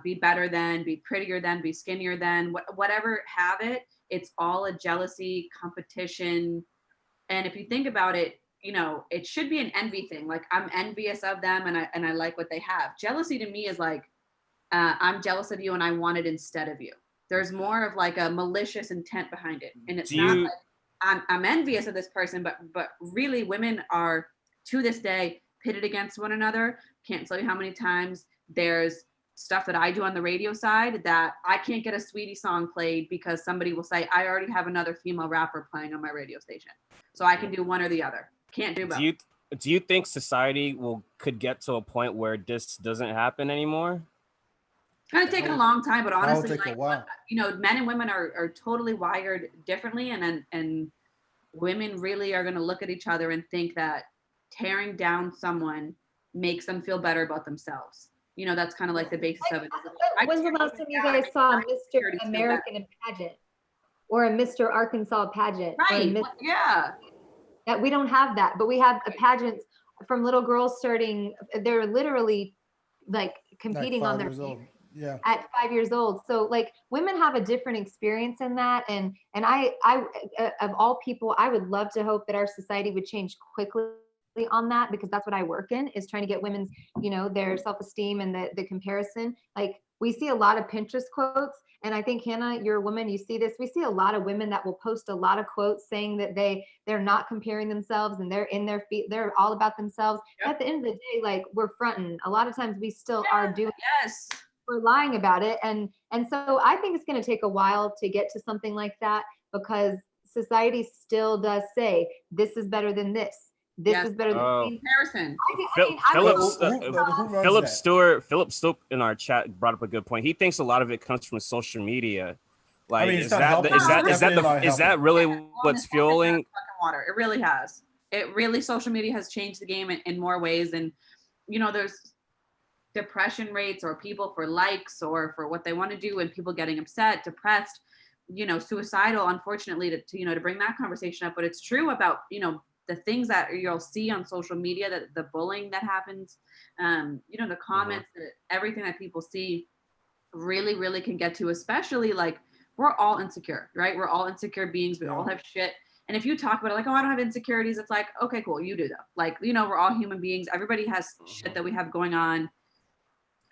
be better than, be prettier than, be skinnier than, whatever have it. It's all a jealousy, competition. And if you think about it, it should be an envy thing. Like I'm envious of them and I like what they have. Jealousy to me is like, I'm jealous of you and I want it instead of you. There's more of like a malicious intent behind it. And it's not like, I'm envious of this person, but really women are to this day pitted against one another. Can't tell you how many times there's stuff that I do on the radio side that I can't get a Sweetie song played because somebody will say, I already have another female rapper playing on my radio station. So I can do one or the other. Can't do both. Do you think society could get to a point where this doesn't happen anymore? It's going to take a long time, but honestly, take a while. Men and women are totally wired differently, and women really are going to look at each other and think that tearing down someone makes them feel better about themselves. That's kind of like the basis of it. When's the last time you guys saw Mr. American in pageant or a Mr. Arkansas pageant? Right. Yeah. That we don't have that, but we have a pageant from little girls starting. They're literally like competing on their feet. Yeah. At 5 years old. So like women have a different experience in that. And I of all people, I would love to hope that our society would change quickly on that, because that's what I work in, is trying to get women's, their self-esteem and the comparison. Like we see a lot of Pinterest quotes. And I think, Hannah, you're a woman, you see this. We see a lot of women that will post a lot of quotes saying that they're not comparing themselves and they're in their feet. They're all about themselves. Yep. At the end of the day, like we're fronting. A lot of times we still are doing. Yes. we're lying about it. And so I think it's going to take a while to get to something like that, because society still does say this is better than this. This Yes. is better than Comparison. Philip Stoop in our chat brought up a good point. He thinks a lot of it comes from social media. Like, I mean, is that really what's fueling? Water. It really has. It really, social media has changed the game in more ways. And, you know, there's depression rates or people for likes or for what they want to do, and people getting upset, depressed, you know, suicidal, unfortunately, to bring that conversation up. But it's true about, you know, the things that you'll see on social media, that the bullying that happens, you know, the comments, everything that people see really, really can get to, especially like, we're all insecure, right? We're all insecure beings. We all have shit. And if you talk about it like, oh, I don't have insecurities, it's like, okay, cool, you do though. Like, you know, we're all human beings. Everybody has shit that we have going on.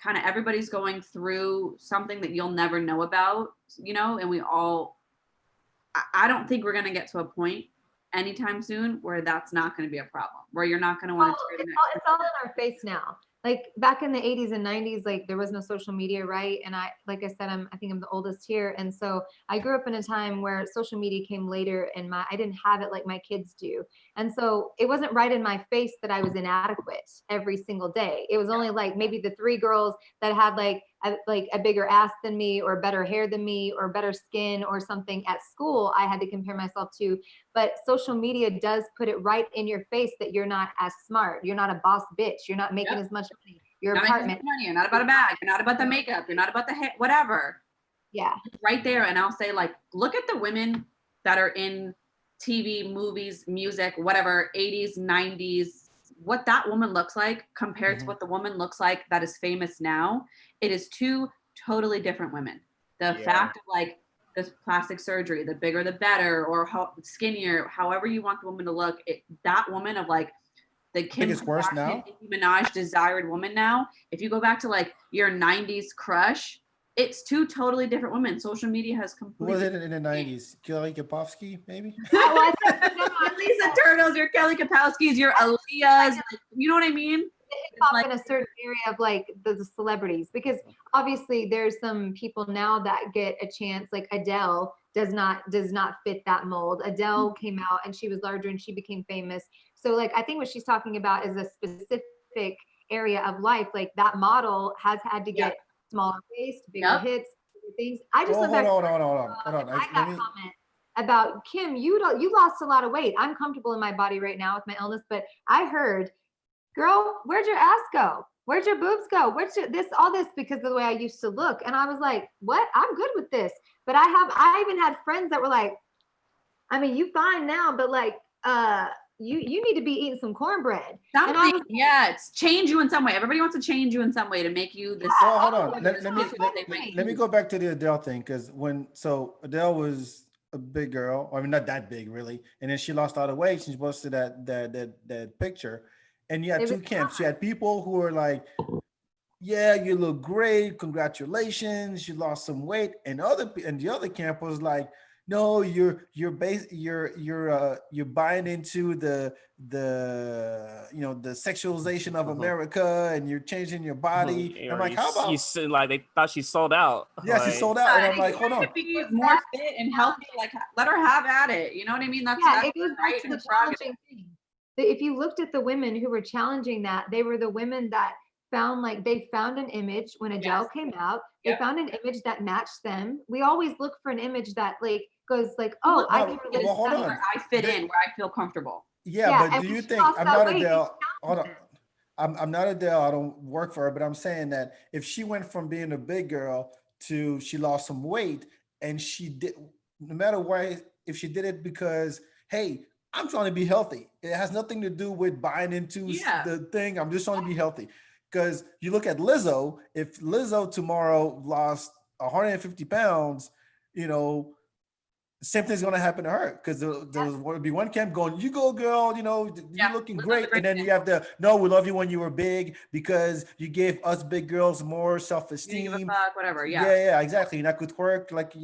Kind of everybody's going through something that you'll never know about, you know, and we all, I don't think we're going to get to a point anytime soon where that's not going to be a problem, where you're not going to want to. It's all in our face now. Like back in the 80s and 90s, like there was no social media, right? And like I said, I think I'm the oldest here. And so I grew up in a time where social media came later, and I didn't have it like my kids do. And so it wasn't right in my face that I was inadequate every single day. It was only like maybe the 3 girls that had like a bigger ass than me, or better hair than me, or better skin or something at school I had to compare myself to. But social media does put it right in your face that you're not as smart. You're not a boss bitch. You're not making as much money. Your apartment. You're not about a bag. You're not about the makeup. You're not about the hair, whatever. Yeah. It's right there. And I'll say, like, look at the women that are in TV, movies, music, whatever, 80s, 90s, what that woman looks like compared to what the woman looks like that is famous now. It is 2 totally different women. The fact of like this plastic surgery, the bigger the better, or how skinnier, however you want the woman to look, that woman of like the Kim Minaj desired woman now, if you go back to like your 90s crush, it's 2 totally different women. Social media has completely. Was it in the 90s? Kelly Kapowski, maybe? Your Lisa Turtles, your Kelly Kapowskis, your Aaliyahs, you know what I mean? Like, in a certain area of like the celebrities, because obviously there's some people now that get a chance, like Adele does not fit that mold. Adele came out and she was larger and she became famous. So like I think what she's talking about is a specific area of life. Like that model has had to get smaller waist, bigger hits, things. I just hold on. I got comment about Kim. You lost a lot of weight. I'm comfortable in my body right now with my illness, but I heard, girl, where'd your ass go? Where'd your boobs go? Where'd all this because of the way I used to look? And I was like, what? I'm good with this. But I even had friends that were like, I mean, you fine now, but like, you need to be eating some cornbread. It's change you in some way. Everybody wants to change you in some way to make you this. Hold on. Let me go back to the Adele thing, because Adele was a big girl. I mean, not that big really, and then she lost all the weight. She posted that picture, and you had 2 camps. You had people who were like, "Yeah, you look great. Congratulations, you lost some weight," and the other camp was like, no, you're buying into the sexualization of America, and you're changing your body. I'm like, how about you? Like they thought she sold out. Yeah, she sold out, and I'm like, hold on. Be more fit and healthy. Like, let her have at it. You know what I mean? That's it goes back to the challenging thing. If you looked at the women who were challenging that, they were the women that found an image when Adele came out. They found an image that matched them. We always look for an image that like goes like, oh, I can relate to where I fit in, where I feel comfortable. Yeah, but do you think I'm not Adele? Hold on. I'm not Adele. I don't work for her, but I'm saying that if she went from being a big girl to she lost some weight, and she did, no matter why, if she did it because, hey, I'm trying to be healthy. It has nothing to do with buying into the thing. I'm just trying to be healthy. Because you look at Lizzo, if Lizzo tomorrow lost 150 pounds, same thing's going to happen to her, because there will be one camp going, you go girl, you're looking great. And then you have no, we love you when you were big because you gave us big girls more self-esteem. You give a fuck, whatever. Yeah, exactly. And I could twerk like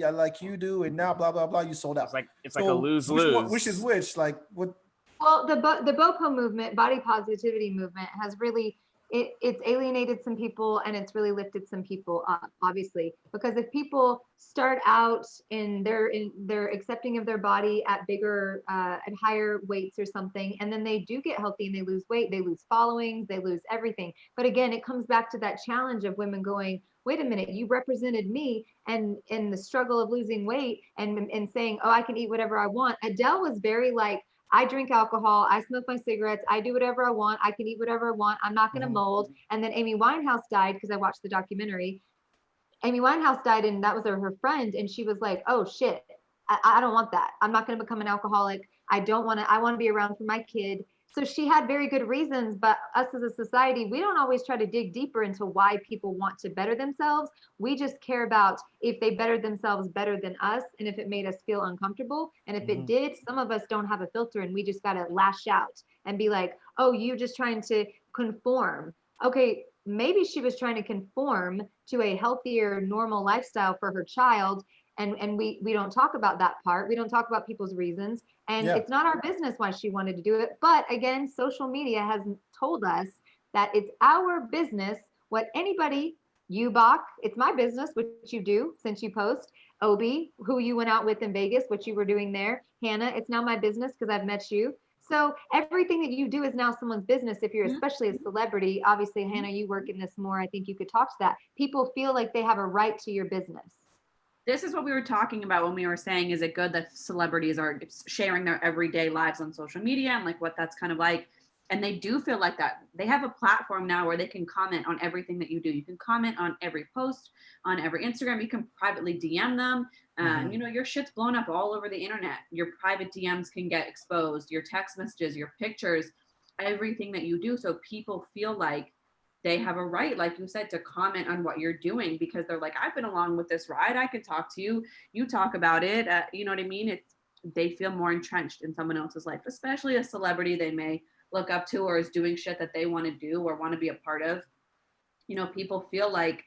you do. And now blah, blah, blah, you sold out. It's like a lose-lose. Which is which? Like what? Well, the BOPO movement, body positivity movement, has really it's alienated some people and it's really lifted some people up, obviously, because if people start out in their accepting of their body at bigger at higher weights or something, and then they do get healthy and they lose weight, they lose followings, they lose everything. But again, it comes back to that challenge of women going, wait a minute, you represented me and in the struggle of losing weight and saying, oh, I can eat whatever I want. Adele was very like, I drink alcohol, I smoke my cigarettes, I do whatever I want, I can eat whatever I want, I'm not going to mold. And then Amy Winehouse died because I watched the documentary. Amy Winehouse died, and that was her friend, and she was like, oh shit, I don't want that. I'm not going to become an alcoholic. I don't want to, I want to be around for my kid. So she had very good reasons, but us as a society, we don't always try to dig deeper into why people want to better themselves. We just care about if they bettered themselves better than us and if it made us feel uncomfortable. And if it did, some of us don't have a filter and we just got to lash out and be like, oh, you just trying to conform. Okay, maybe she was trying to conform to a healthier, normal lifestyle for her child. And we don't talk about that part. We don't talk about people's reasons. And it's not our business why she wanted to do it. But again, social media has told us that it's our business what anybody, you, Bach, it's my business, what you do since you post. Obi, who you went out with in Vegas, what you were doing there. Hannah, it's now my business because I've met you. So everything that you do is now someone's business. If you're especially a celebrity, obviously, Hannah, you work in this more. I think you could talk to that. People feel like they have a right to your business. This is what we were talking about when we were saying, is it good that celebrities are sharing their everyday lives on social media and like what that's kind of like? And they do feel like that. They have a platform now where they can comment on everything that you do. You can comment on every post, on every Instagram. You can privately DM them. You know, your shit's blown up all over the internet. Your private DMs can get exposed, your text messages, your pictures, everything that you do. So people feel like they have a right, like you said, to comment on what you're doing because they're like, I've been along with this ride. I can talk to you. You talk about it. You know what I mean? They feel more entrenched in someone else's life, especially a celebrity they may look up to or is doing shit that they want to do or want to be a part of. You know, people feel like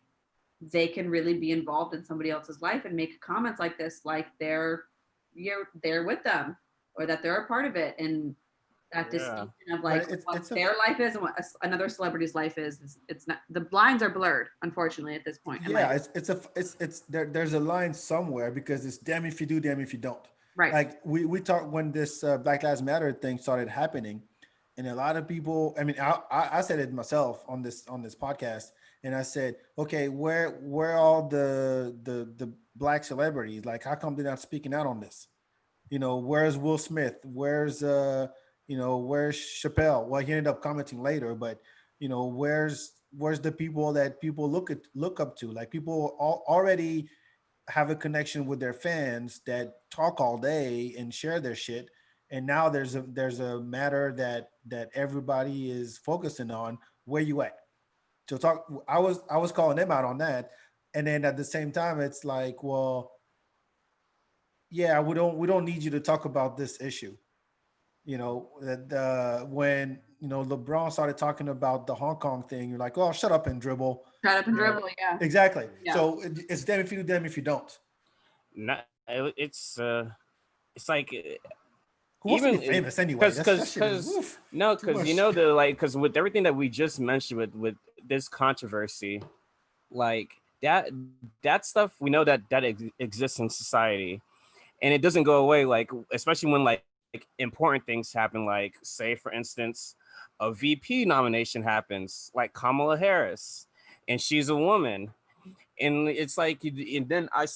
they can really be involved in somebody else's life and make comments like this, like you're there with them or that they're a part of it. And that distinction of like what their life is and what another celebrity's life is, it's not, the lines are blurred, unfortunately, at this point. Yeah, it's there's a line somewhere because it's damn if you do, damn if you don't. Right. Like we talked when this Black Lives Matter thing started happening, and a lot of people. I mean, I said it myself on this podcast, and I said, okay, where all the black celebrities? Like, how come they're not speaking out on this? You know, where's Will Smith? Where's where's Chappelle? Well, he ended up commenting later, but where's the people that people look up to? Like, people already have a connection with their fans that talk all day and share their shit, and now there's a matter that everybody is focusing on. Where you at? So I was calling them out on that, and then at the same time, it's like, well, yeah, we don't need you to talk about this issue. When LeBron started talking about the Hong Kong thing, you're like, oh, shut up and dribble. Shut up and dribble, yeah. Exactly. Yeah. So it's damn if you do, damn if you don't. It's like who wants to be famous anyway? Because because with everything that we just mentioned with this controversy, like that stuff, we know that exists in society, and it doesn't go away. Like, especially when like important things happen, like say for instance a VP nomination happens, like Kamala Harris, and she's a woman, and it's like, and then I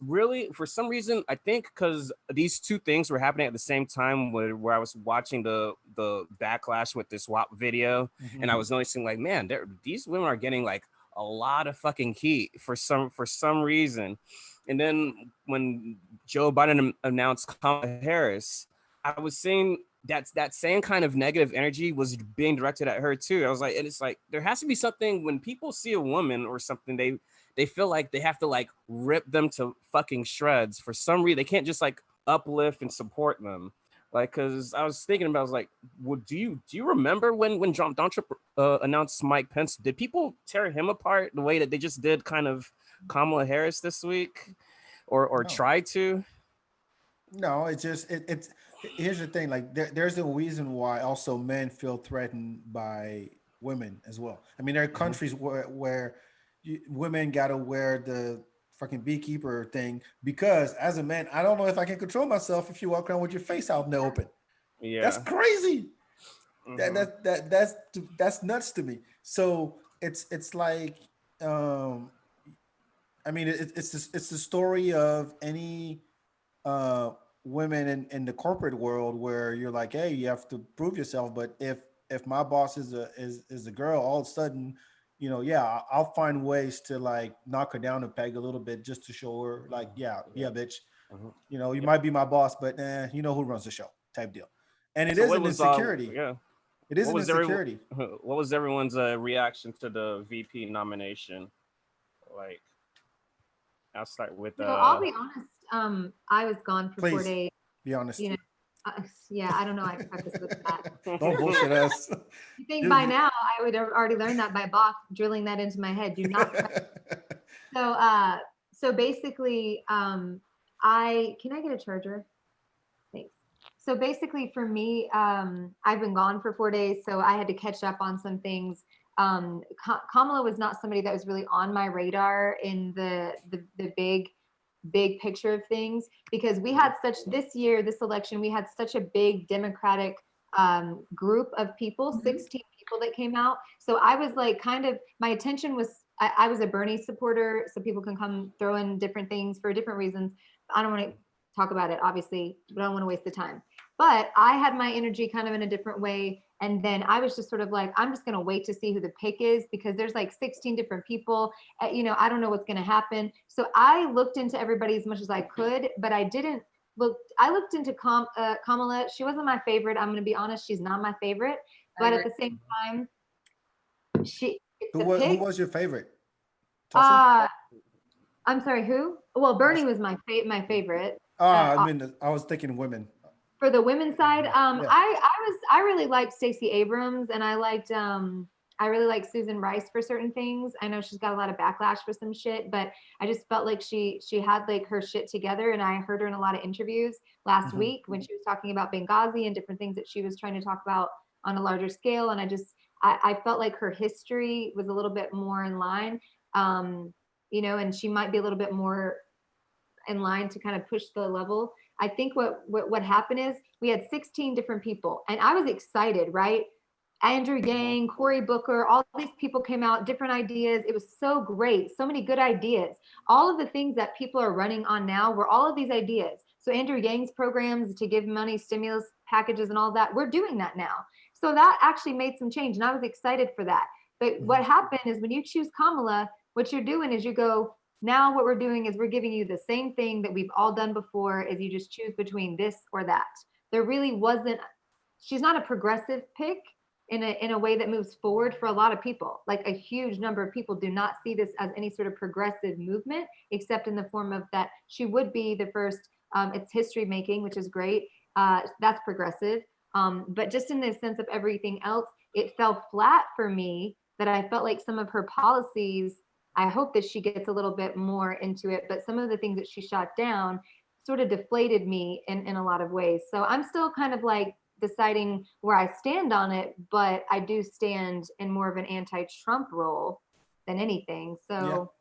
really, for some reason, I think because these two things were happening at the same time, where I was watching the backlash with this WAP video, and I was noticing like, man, these women are getting like a lot of fucking heat for some reason. And then when Joe Biden announced Kamala Harris, I was seeing that same kind of negative energy was being directed at her too. I was like, and it's like, there has to be something when people see a woman or something, they feel like they have to like rip them to fucking shreds for some reason. They can't just like uplift and support them. Like, cause I was thinking about, I was like, well, do you remember when Donald Trump announced Mike Pence? Did people tear him apart the way that they just did kind of Kamala Harris this week, or No. try to? No, it's just it's. Here's the thing, like there's a reason why also men feel threatened by women as well. I mean, there are countries where women got to wear the fucking beekeeper thing because as a man, I don't know if I can control myself if you walk around with your face out in the open. That's Yeah. crazy. Mhm. That's nuts to me. So it's like, um, I mean, it's the story of any uh, women in the corporate world where you're like, hey, you have to prove yourself. But if my boss is a girl, all of a sudden, yeah, I'll find ways to like knock her down a peg a little bit just to show her, like, yeah, Yeah. bitch, Mhm. you might be my boss, but you know who runs the show, type deal. And it So is what an was insecurity. yeah? It is What an was every insecurity. what was everyone's reaction to the VP nomination? Like, I'll start with So I'll be honest. I was gone for four Please days. be honest. You know, yeah, I don't know. I preface with that. Don't bullshit us. You think by now I would have already learned that by Bach drilling that into my head. Do not. So, so basically, I can I get a charger? Thanks. So basically, for me, I've been gone for 4 days, so I had to catch up on some things. Kamala was not somebody that was really on my radar in the big picture of things because we had such this year, this election, we had such a big Democratic group of people, 16 people that came out. So I was like, kind of, my attention was, I was a Bernie supporter, so people can come throw in different things for different reasons. I don't want to talk about it, obviously, but I don't want to waste the time. But I had my energy kind of in a different way. And then I was just sort of like, I'm just going to wait to see who the pick is because there's like 16 different people. I don't know what's going to happen. So I looked into everybody as much as I could, but I didn't look. I looked into Kamala. She wasn't my favorite. I'm going to be honest. She's not my favorite. But at the same time, it's a Who pick. was your favorite? Tulsi? I'm sorry, who? Well, Bernie was my favorite. I mean, I was thinking women. For the women's side, Yeah. I really liked Stacey Abrams, and I really like Susan Rice for certain things. I know she's got a lot of backlash for some shit, but I just felt like she had like her shit together, and I heard her in a lot of interviews last week when she was talking about Benghazi and different things that she was trying to talk about on a larger scale, and I felt like her history was a little bit more in line, and she might be a little bit more in line to kind of push the level. I think what happened is we had 16 different people, and I was excited, right? Andrew Yang, Cory Booker, all these people came out, different ideas. It was so great, so many good ideas. All of the things that people are running on now were all of these ideas. So Andrew Yang's programs to give money, stimulus packages, and all that, we're doing that now. So that actually made some change, and I was excited for that. But what happened is when you choose Kamala, what you're doing is you go, now what we're doing is we're giving you the same thing that we've all done before, is you just choose between this or that. There really wasn't, she's not a progressive pick in a way that moves forward for a lot of people. Like a huge number of people do not see this as any sort of progressive movement, except in the form of that she would be the first, it's history making, which is great. That's progressive. But just in the sense of everything else, it fell flat for me that I felt like some of her policies, I hope that she gets a little bit more into it, but some of the things that she shot down sort of deflated me in a lot of ways. So I'm still kind of like deciding where I stand on it, but I do stand in more of an anti-Trump role than anything. So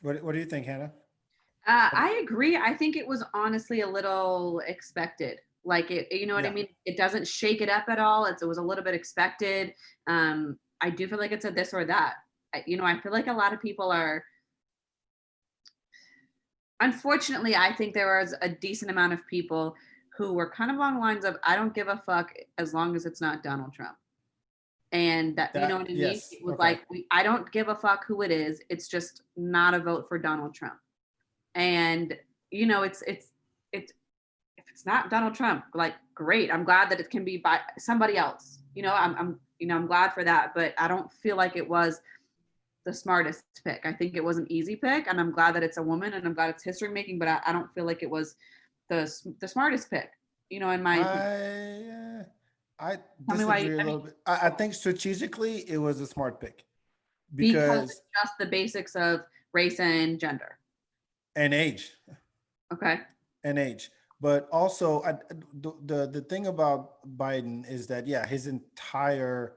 What do you think, Hannah? I agree. I think it was honestly a little expected. Like you know what I mean? It doesn't shake it up at all. It was a little bit expected. I do feel like it's a this or that. I feel like a lot of people are, unfortunately, I think there was a decent amount of people who were kind of along the lines of, I don't give a fuck as long as it's not Donald Trump. And that you know what I mean? Yes. It was Okay. like, I don't give a fuck who it is. It's just not a vote for Donald Trump. And, it's if it's not Donald Trump, like, great. I'm glad that it can be by somebody else. I'm glad for that, but I don't feel like it was the smartest pick. I think it was an easy pick, and I'm glad that it's a woman, and I'm glad it's history making, but I don't feel like it was the smartest pick, in my I Tell me why disagree a little bit. I think strategically it was a smart pick because because it's just the basics of race and gender. and age. Okay. And age. But also, the thing about Biden is that his entire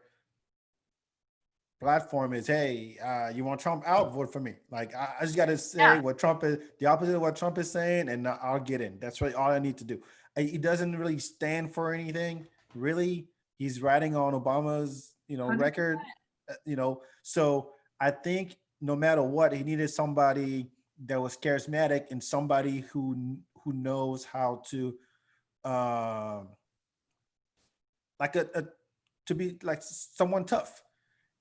platform is, hey, you want Trump out, vote for me. Like I just got to say what Trump is, the opposite of what Trump is saying, and I'll get in. That's really all I need to do. He doesn't really stand for anything, really. He's riding on Obama's, 100%. record, So I think no matter what, he needed somebody that was charismatic and somebody who knows how to, like to be like someone tough.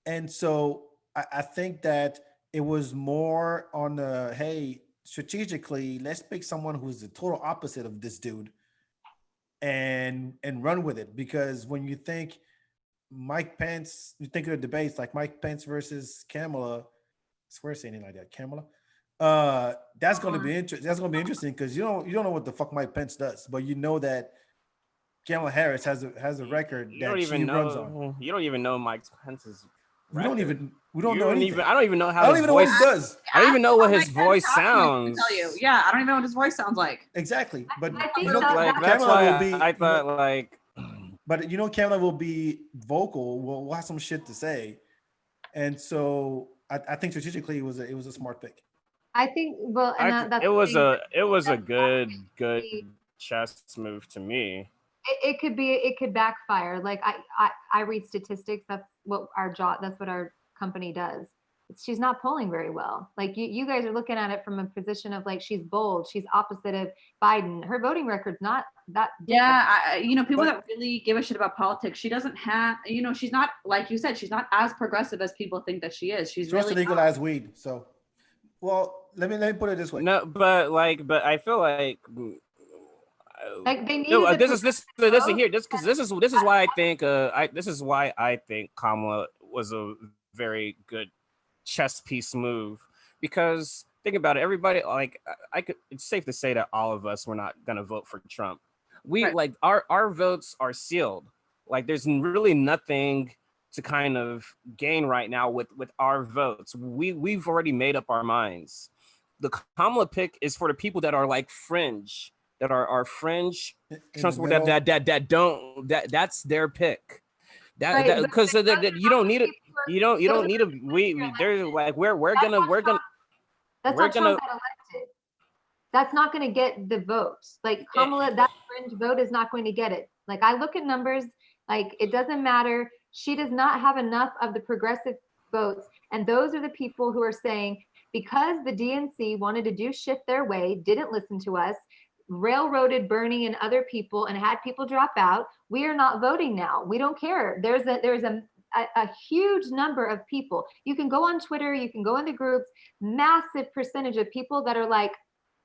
And so I think that it was more on the, hey, strategically, let's pick someone who's the total opposite of this dude and run with it. Because when you think Mike Pence, you think of the debates like Mike Pence versus Kamala, I swear saying it like that, Kamala. That's going to be interesting. That's going to be interesting because you don't know what the fuck Mike Pence does, but you know that Kamala Harris has a record that she runs on. You don't even know Mike Pence's We record. don't know anything. I don't even know how I don't even know what he does. I don't even know what his Mike voice Pence talking, I can sounds. tell you. Yeah, I don't even know what his voice sounds like. Exactly. But I think Like that's Kamala why will be, I thought like. But Kamala will be vocal. We'll have some shit to say, and so I think strategically it was a smart pick. I think, well, and that's It was a good chess move to me. it could backfire. Like I read statistics. That's what our company does. She's not polling very well. Like you guys are looking at it from a position of like, she's bold, she's opposite of Biden. Her voting record's not that different. Yeah, people that really give a shit about politics, she doesn't have, she's not, like you said, she's not as progressive as people think that she is. She's really legalized weed. So, well, let me put it this way. No, but I feel like they need this is why I think Kamala was a very good chess piece move, because think about it, everybody, like it's safe to say that all of us were not gonna vote for Trump. We right. Like our votes are sealed. Like there's really nothing to kind of gain right now with our votes. We've already made up our minds. The Kamala pick is for the people that are like fringe, that are fringe Trump supporters, that's their pick. Because you don't need it. You don't need a there's like we're gonna that's not Trump got elected. That's not going to get the votes. Like Kamala, that fringe vote is not going to get it. Like I look at numbers, like it doesn't matter. She does not have enough of the progressive votes, and those are the people who are saying, because the DNC wanted to do shit their way, didn't listen to us, railroaded Bernie and other people and had people drop out, we are not voting now. We don't care. There's a huge number of people. You can go on Twitter, you can go in the groups, massive percentage of people that are like,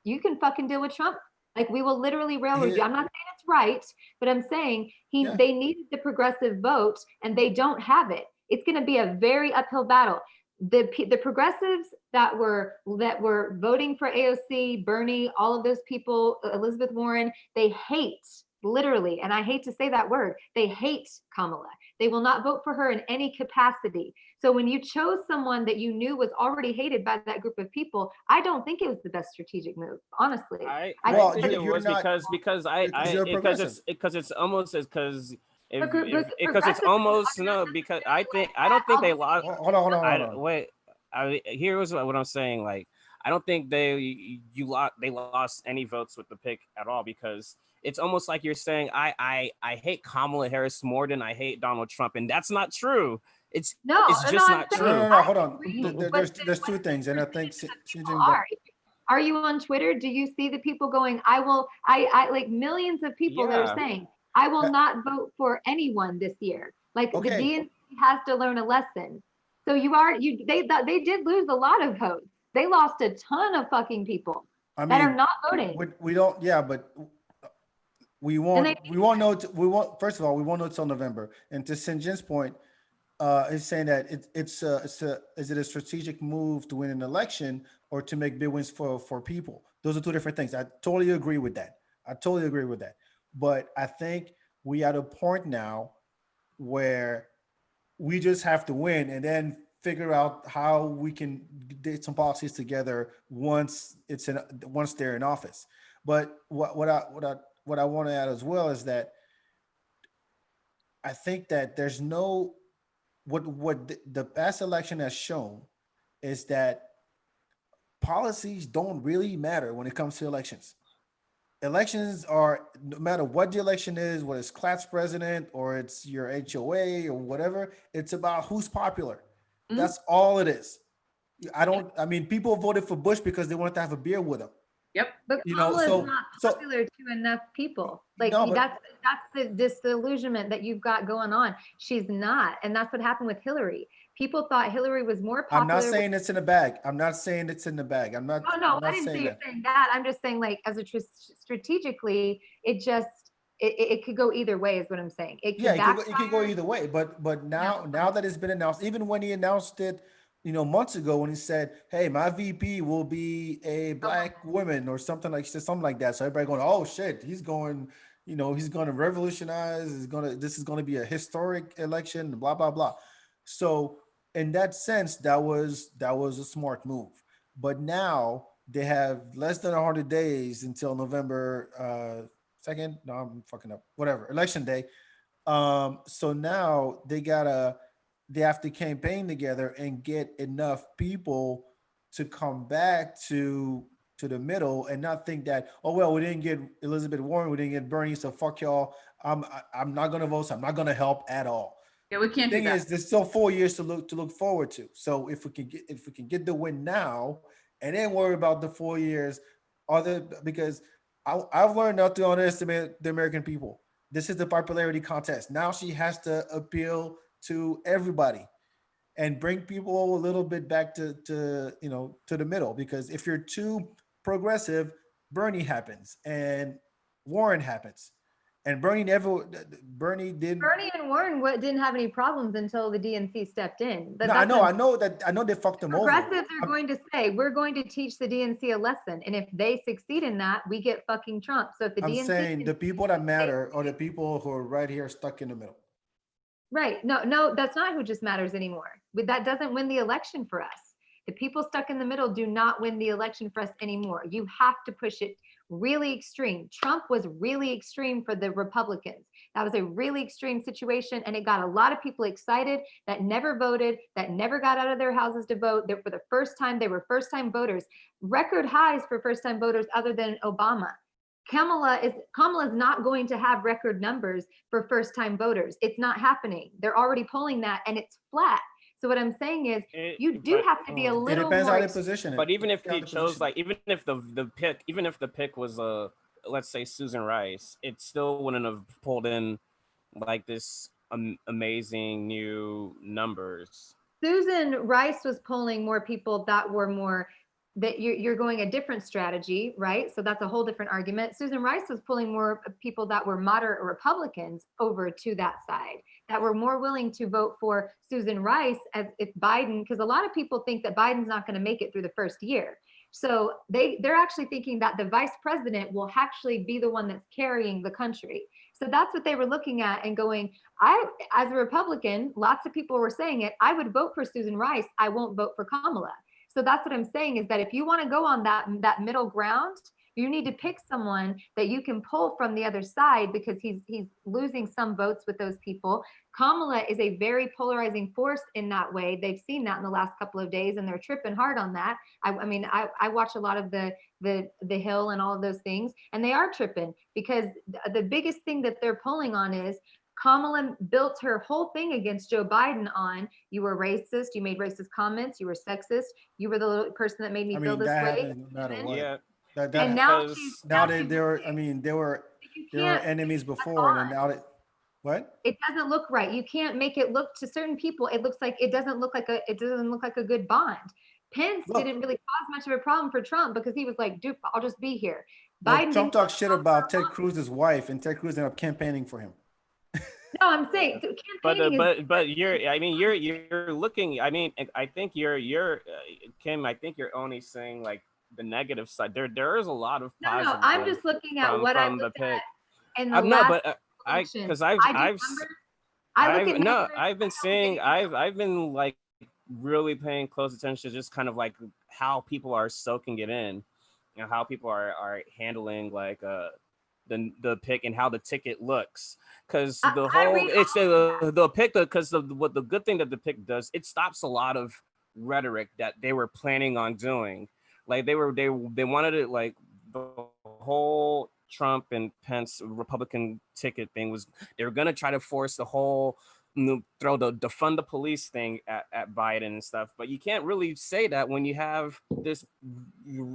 you can fucking deal with Trump. Like we will literally railroad you. I'm not saying it's right, but I'm saying they needed the progressive vote and they don't have it. It's going to be a very uphill battle. The progressives that were voting for AOC, Bernie, all of those people, Elizabeth Warren, they hate, literally, and I hate to say that word, they hate Kamala. They will not vote for her in any capacity. So when you chose someone that you knew was already hated by that group of people, I don't think it was the best strategic move, honestly. I think it was because it's almost as because it's almost because I don't think they lost. Hold on. Wait, here's what I'm saying. Like I don't think they lost any votes with the pick at all, because it's almost like you're saying I hate Kamala Harris more than I hate Donald Trump, and that's not true. It's just not true. No, hold on. There's two things, and I think are you on Twitter? Do you see the people going, I like millions of people that are saying, I will not vote for anyone this year. Like the DNC has to learn a lesson. So they did lose a lot of votes. They lost a ton of fucking people that are not voting. We don't, but we won't know. First of all, we won't know till November. And to St. John's point, is saying that is it a strategic move to win an election or to make big wins for people? Those are two different things. I totally agree with that. But I think we are at a point now where we just have to win and then figure out how we can get some policies together once they're in office. But what I want to add as well is that I think that there's no what the past election has shown is that policies don't really matter when it comes to elections. Elections are, no matter what the election is, whether it's class president or it's your HOA or whatever, it's about who's popular. Mhm. That's all it is. I mean, people voted for Bush because they wanted to have a beer with him. Yep. But You know, Kamala's so not so popular to enough people. Like no, but that's the disillusionment that you've got going on. She's not, and that's what happened with Hillary. People thought Hillary was more I'm not popular. saying it's in the bag. I'm not saying it's in the bag. Oh no, I'm I not didn't say saying you're that. saying that. I'm just saying, like, as a strategically, it just it could go either way, is what I'm saying. It Yeah, could it could go backfire. either way. But Yeah. now that it's been announced, even when he announced it, months ago when he said, "Hey, my VP will be a black woman" or something like, said something like that. So everybody going, "Oh shit, he's going, he's going to revolutionize. This is going to be a historic election." Blah blah blah. So in that sense, that was a smart move. But now they have less than 100 days until November 2nd. No, I'm fucking up. Whatever, election day. So now they have to campaign together and get enough people to come back to the middle and not think that, oh well, we didn't get Elizabeth Warren, we didn't get Bernie, so fuck y'all. I'm not gonna vote, so I'm not gonna help at all. Yeah, we can't do Thing that. is, there's still 4 years to look forward to. So if we can get the win now and then worry about the 4 years, because I've learned not to underestimate the American people. This is the popularity contest. Now she has to appeal to everybody and bring people a little bit back to the middle. Because if you're too progressive, Bernie happens and Warren happens, and Bernie didn't. Bernie and Warren didn't have any problems until the DNC stepped in. No, I know they fucked them over. Progressives are going to say, we're going to teach the DNC a lesson. And if they succeed in that, we get fucking Trump. So if the I'm DNC saying the people that matter are the people who are right here stuck in the middle. right. No, that's not who just matters anymore. But that doesn't win the election for us. The people stuck in the middle do not win the election for us anymore. You have to push it really extreme. Trump was really extreme for the Republicans. That was a really extreme situation, and it got a lot of people excited that never voted, that never got out of their houses to vote. That for the first time, they were first-time voters. Record highs for first-time voters other than Obama. Kamala is not going to have record numbers for first-time voters. It's not happening. They're already polling that, and it's flat. So what I'm saying is, you do have to be a It little depends more. how they position it. But even if How he they chose, position like, even if the pick was let's say Susan Rice, it still wouldn't have pulled in like this amazing new numbers. Susan Rice was polling more people that were more, that you're going a different strategy, right? So that's a whole different argument. Susan Rice was pulling more people that were moderate Republicans over to that side, that were more willing to vote for Susan Rice as if Biden, because a lot of people think that Biden's not going to make it through the first year. So they're actually thinking that the vice president will actually be the one that's carrying the country. So that's what they were looking at and going, as a Republican, lots of people were saying it, I would vote for Susan Rice. I won't vote for Kamala. So that's what I'm saying, is that if you want to go on that middle ground, you need to pick someone that you can pull from the other side, because he's losing some votes with those people. Kamala is a very polarizing force in that way. They've seen that in the last couple of days, and they're tripping hard on that. I watch a lot of the Hill and all of those things, and they are tripping, because the biggest thing that they're pulling on is Kamala built her whole thing against Joe Biden on, you were racist, you made racist comments, you were sexist, you were the little person that made me feel this that way. happens no matter what. Yeah. And now They were enemies before, and now that what? It doesn't look right. You can't make it look, to certain people, it looks like, it doesn't look like a good bond. Pence didn't really cause much of a problem for Trump, because he was like, dude, I'll just be here. Biden Trump talked shit about Ted Cruz's wife, and Ted Cruz ended up campaigning for him. No, I'm saying, but you're looking. I think you're Kim. I think you're only saying like the negative side. There is a lot of positive. No, I'm just looking at what I looked at in the last because I've been like really paying close attention to just kind of like how people are soaking it in, how people are handling like the pick and how the ticket looks. Because I- the I whole read it's the pick, because of what the good thing that the pick does, it stops a lot of rhetoric that they were planning on doing. Like they wanted it, like the whole Trump and Pence Republican ticket thing was, they were gonna try to force the whole throw the defund the police thing at Biden and stuff. But you can't really say that when you have this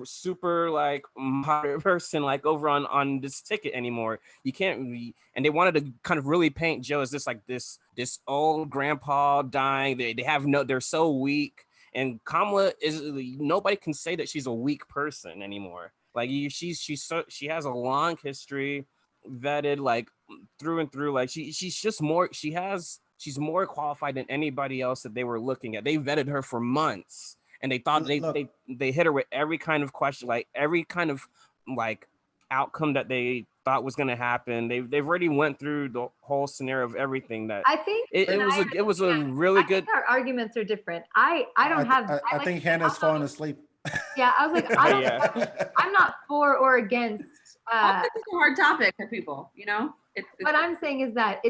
super like moderate person like over on this ticket anymore. You can't really, and they wanted to kind of really paint Joe as this old grandpa dying. They have no, they're so weak. And Kamala is, nobody can say that she's a weak person anymore. Like she has a long history, vetted like through and through. Like she's just more, she's more qualified than anybody else that they were looking at. They vetted her for months, and they thought they hit her with every kind of question, like every kind of like outcome that they thought was going to happen. They've already went through the whole scenario of everything. That I think it was a really good. Our arguments are different. I think Hannah's falling asleep. Yeah, I was like, I'm not for or against. It's a hard topic for people, you know. What I'm saying is that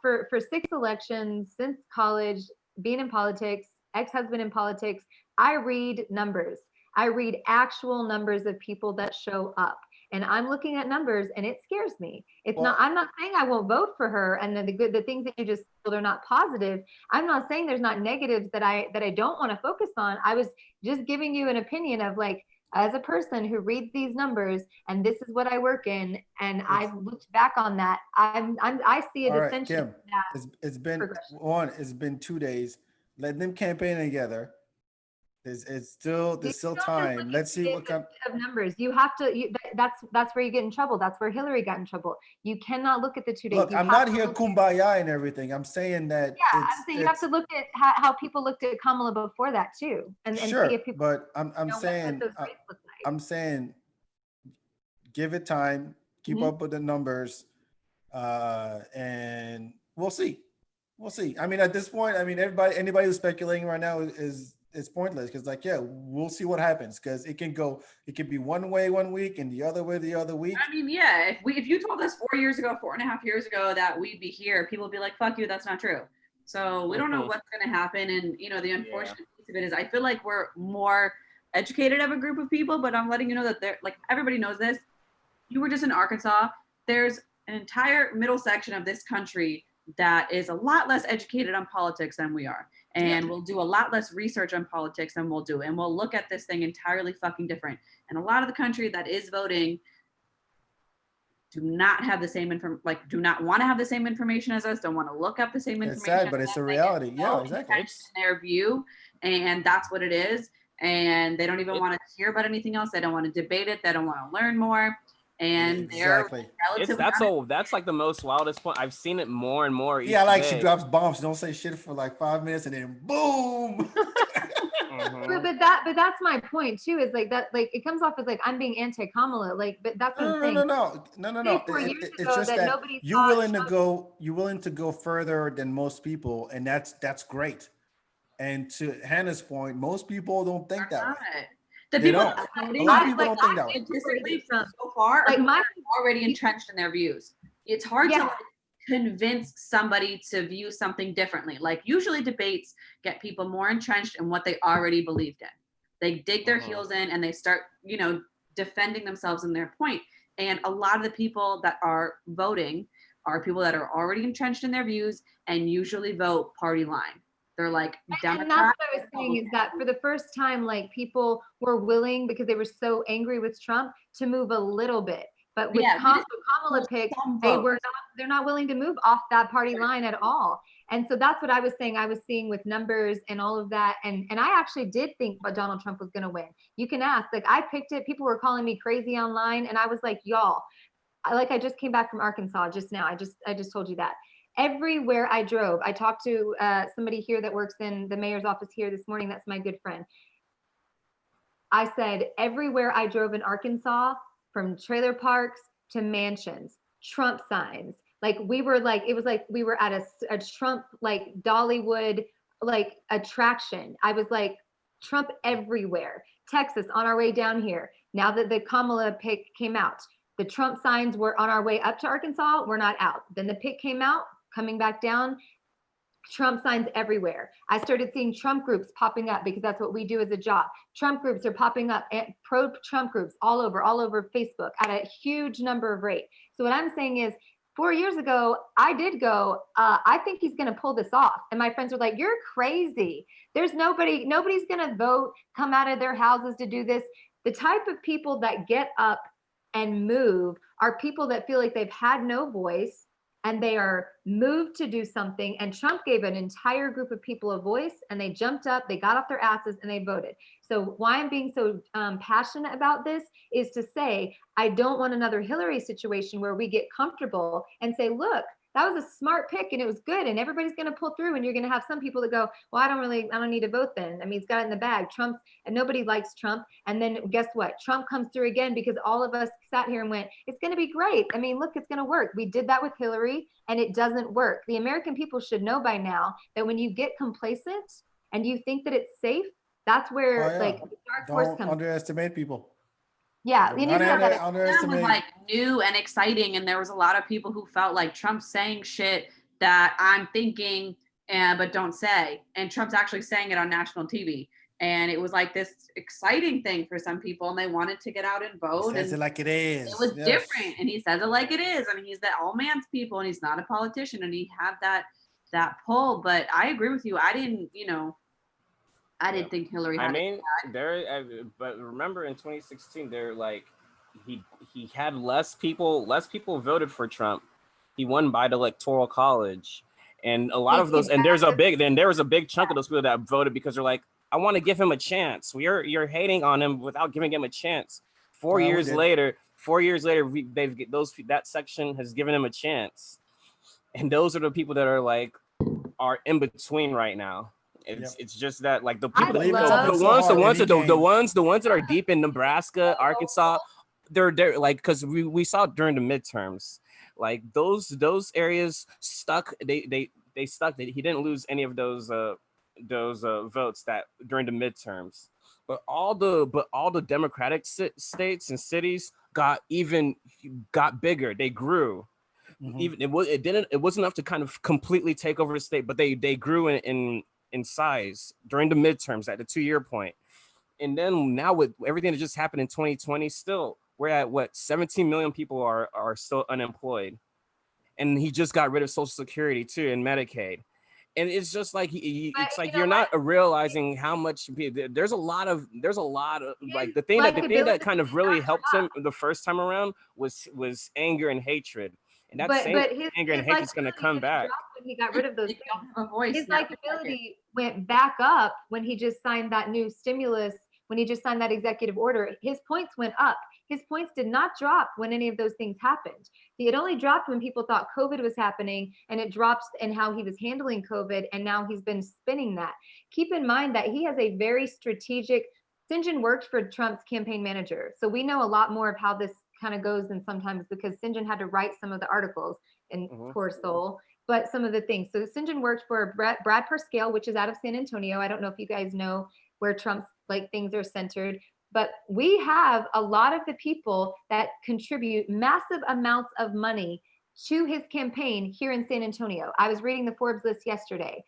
for 6 elections since college, being in politics, ex-husband in politics, I read numbers. I read actual numbers of people that show up. And I'm looking at numbers and it scares me. I'm not saying I won't vote for her, and then the things that you just feel are not positive. I'm not saying there's not negatives that I don't want to focus on. I was just giving you an opinion of like, as a person who reads these numbers, and this is what I work in, and I've looked back on that. I see a dissension. It's been 2 days. Let them campaign together. There's still time. Let's see what kind of numbers you have to. That's where you get in trouble. That's where Hillary got in trouble. You cannot look at the 2 days. Look, I'm not here kumbaya and everything. I'm saying that. Yeah, I'm saying you have to look at how people looked at Kamala before that too, and sure. See if people. But I'm saying, give it time. Keep up with the numbers, and we'll see. We'll see. I mean, at this point, anybody who's speculating right now is pointless, because we'll see what happens, because it can be one way one week and the other way the other week. I mean, yeah, if you told us 4.5 years ago that we'd be here, people would be like, fuck you, that's not true. So we don't know what's going to happen. And the unfortunate piece of it is I feel like we're more educated of a group of people, but I'm letting you know that they're like, everybody knows this. You were just in Arkansas. There's an entire middle section of this country that is a lot less educated on politics than we are. And we'll do a lot less research on politics than we'll do. And we'll look at this thing entirely fucking different. And a lot of the country that is voting do not have the same do not want to have the same information as us, don't want to look up the same information. It's sad, but it's a reality. Yeah, exactly. It's their view, and that's what it is. And they don't even want to hear about anything else. They don't want to debate it. They don't want to learn more. And that's like the most wildest point. I've seen it more and more. Yeah, like day. She drops bombs. She don't say shit for like 5 minutes, and then boom. But that's my point too. Is like that. Like it comes off as like I'm being anti-Kamala. Like, but that's what I'm saying. No. It's just that you're willing to go further than most people, and that's great. And to Hannah's point, most people don't think that way. The people, a lot of people don't think that way. So far, like are already entrenched in their views. It's hard to convince somebody to view something differently. Like usually debates get people more entrenched in what they already believed in. They dig their heels in and they start, defending themselves in their point. And a lot of the people that are voting are people that are already entrenched in their views and usually vote party line. They're like Democrat. And that's what I was saying, is that for the first time, like people were willing, because they were so angry with Trump, to move a little bit. But with Kamala picked, they're not willing to move off that party line at all. And so that's what I was saying. I was seeing with numbers and all of that. And I actually did think Donald Trump was going to win. You can ask, like I picked it. People were calling me crazy online. And I was like, y'all, I just came back from Arkansas just now. I just told you that. Everywhere I drove, I talked to somebody here that works in the mayor's office here this morning. That's my good friend. I said, everywhere I drove in Arkansas, from trailer parks to mansions, Trump signs. Like we were like, it was like we were at a Trump like Dollywood like attraction. I was like, Trump everywhere. Texas on our way down here. Now that the Kamala pick came out, The Trump signs were on our way up to Arkansas, we're not out. Then the pick came out, coming back down, Trump signs everywhere. I started seeing Trump groups popping up because that's what we do as a job. Trump groups are popping up, pro-Trump groups all over Facebook at a huge number of rate. So what I'm saying is 4 years ago, I did go, I think he's going to pull this off. And my friends were like, you're crazy. There's nobody's going to vote, come out of their houses to do this. The type of people that get up and move are people that feel like they've had no voice and they are moved to do something. And Trump gave an entire group of people a voice, and they jumped up, they got off their asses, and they voted. So why I'm being so passionate about this is to say, I don't want another Hillary situation where we get comfortable and say, look, that was a smart pick and it was good and everybody's going to pull through, and you're going to have some people that go, well, I don't need to vote then. I mean, he's got it in the bag. Trump, and nobody likes Trump. And then guess what? Trump comes through again because all of us sat here and went, it's going to be great. I mean, look, it's going to work. We did that with Hillary and it doesn't work. The American people should know by now that when you get complacent and you think that it's safe, that's where like the dark force don't comes. underestimate people. Yeah, you need to have that. It was like new and exciting, and there was a lot of people who felt like Trump's saying shit that I'm thinking, but don't say, and Trump's actually saying it on national TV, and it was like this exciting thing for some people, and they wanted to get out and vote. He says it like it is. It was different, and he says it like it is. I mean, he's the all man's people, and he's not a politician, and he had that pull. But I agree with you. I didn't think Hillary had but remember in 2016, they're like, he had less people voted for Trump. He won by the Electoral College. And a lot of those, and there was a big chunk of those people that voted because they're like, I want to give him a chance. You're hating on him without giving him a chance. 4 years later, that section has given him a chance. And those are the people that are in between right now. It's just that like the people, the ones that are deep in Nebraska, Arkansas, they're like, because we saw during the midterms, like those areas stuck. They stuck. He didn't lose any of those votes that during the midterms, but all the Democratic states and cities got bigger. They grew. Mm-hmm. Even it wasn't enough to kind of completely take over the state, but they grew in size during the midterms at the 2-year point. And then now with everything that just happened in 2020, still we're at 17 million people are still unemployed. And he just got rid of Social Security too and Medicaid. And it's just like it's like you're not realizing how much there's a lot of like the thing that kind of really helped him the first time around was anger and hatred. And that anger and hate is going to come back. When he got rid of those things. His likability went back up when he just signed that new stimulus, when he just signed that executive order. His points went up. His points did not drop when any of those things happened. It only dropped when people thought COVID was happening, and it drops in how he was handling COVID, and now he's been spinning that. Keep in mind that he has a very strategic, St. John worked for Trump's campaign manager. So we know a lot more of how this kind of goes than sometimes, because St. John had to write some of the articles, and poor soul, but some of the things. So St. John worked for Brad Perscale, which is out of San Antonio. I don't know if you guys know where Trump's things are centered, but we have a lot of the people that contribute massive amounts of money to his campaign here in San Antonio. I was reading the Forbes list yesterday.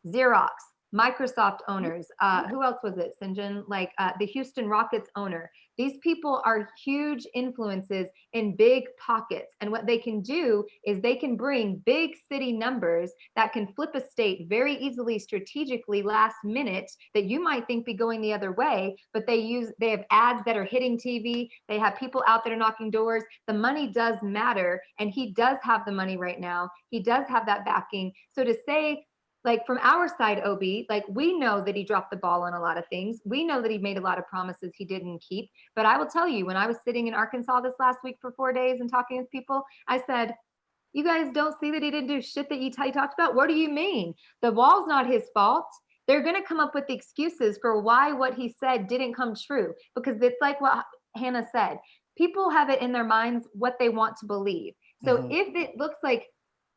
Xerox, Microsoft owners, who else was it, St. John? The Houston Rockets owner. These people are huge influences in big pockets. And what they can do is they can bring big city numbers that can flip a state very easily, strategically, last minute, that you might think be going the other way, but they have ads that are hitting TV. They have people out there knocking doors. The money does matter. And he does have the money right now. He does have that backing. So to say, from our side, OB, we know that he dropped the ball on a lot of things. We know that he made a lot of promises he didn't keep. But I will tell you, when I was sitting in Arkansas this last week for 4 days and talking with people, I said, you guys don't see that he didn't do shit that he talked about? What do you mean? The wall's not his fault. They're going to come up with the excuses for why what he said didn't come true. Because it's like what Hannah said. People have it in their minds what they want to believe. So if it looks like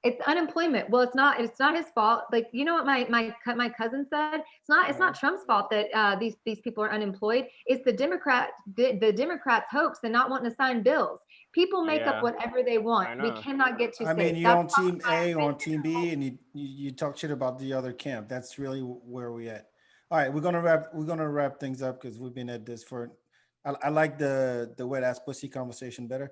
it's unemployment, well, it's not his fault. You know what my cousin said? It's not Trump's fault that these people are unemployed. It's the Democrats' hoax and not wanting to sign bills. People make up Yeah. whatever they I want. We know. cannot get too I mean, safe. you're That's on probably team why A I've or been on team B, and you talk shit about the other camp. That's really where we at. All right, we're gonna wrap things up because we've been at this for. I like the wet ass pussy conversation better.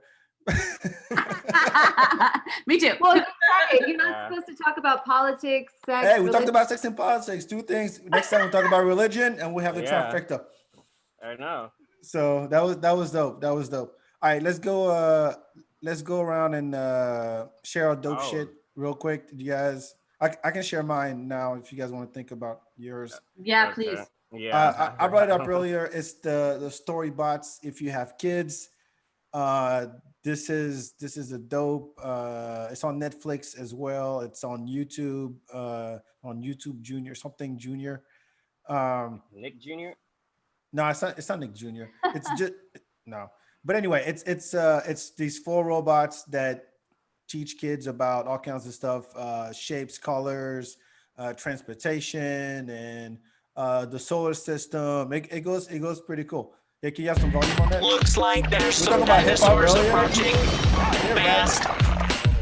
Me too. Well, you said it. You're not Yeah. supposed to talk about politics, sex, Hey, we talked religion. about sex and politics. Two things. Next time we talk about religion, and we have the Yeah. trifecta. I know. So that was dope. That was dope. All right, let's go. Let's go around and share our dope Oh. shit real quick. You guys, I can share mine now if you guys want to think about yours. Yeah, Okay. please. Yeah. I brought it up earlier. It's the story bots. If you have kids, uh, this is a dope. It's on Netflix as well. It's on YouTube Junior, something Junior. Um, Nick Jr. no, it's not Nick Jr. It's just no. But anyway, it's these four robots that teach kids about all kinds of stuff, shapes, colors, transportation, and the solar system. It goes pretty cool. Yeah, can you have some volume on that? Looks like there's We're some talking about hip hop dinosaurs earlier. approaching fast.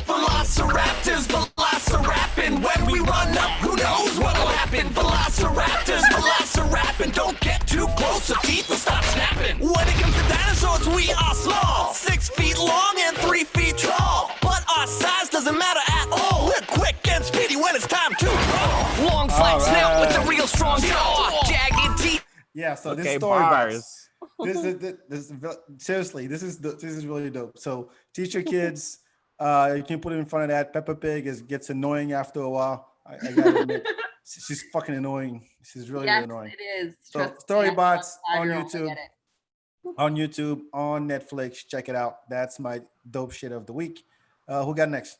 Velociraptors, velocirapping. When we run up, who knows what'll happen? Velociraptors, velocirapping. Don't get too close, or teeth will start snapping. When it comes to dinosaurs, we are small. 6 feet long and 3 feet tall. But our size doesn't matter at all. We're quick and speedy when it's time to crawl. Long flat snout with a real strong jaw. Jagged teeth. Yeah, so this Okay, story bars. bots. Seriously, this is really dope. So teach your kids. You can put it in front of that. Peppa Pig gets annoying after a while. I gotta admit, she's fucking annoying. She's really Yes, annoying. it is. So Trust me, story I'm a bots on 5-year-old, I YouTube, get it. on Netflix. Check it out. That's my dope shit of the week. Who got next?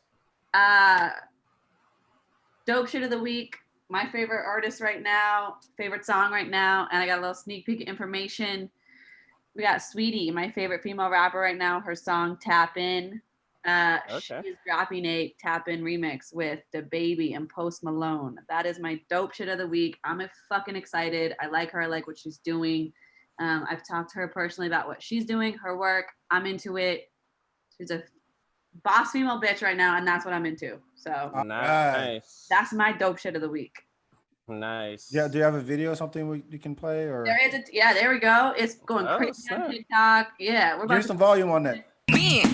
Dope shit of the week. My favorite artist right now, favorite song right now, and I got a little sneak peek information. We got Sweetie, my favorite female rapper right now. Her song "Tap In." Okay. She's dropping a Tap In remix with DaBaby and Post Malone. That is my dope shit of the week. I'm fucking excited. I like her. I like what she's doing. I've talked to her personally about what she's doing, her work. I'm into it. She's a boss female bitch right now, and that's what I'm into. So Nice. that's my dope shit of the week. Nice. Yeah, do you have a video or something you can play? Or There is yeah, there we go. It's going Oh, crazy on snap. TikTok. Yeah, we're give about me to some volume on that. Bend.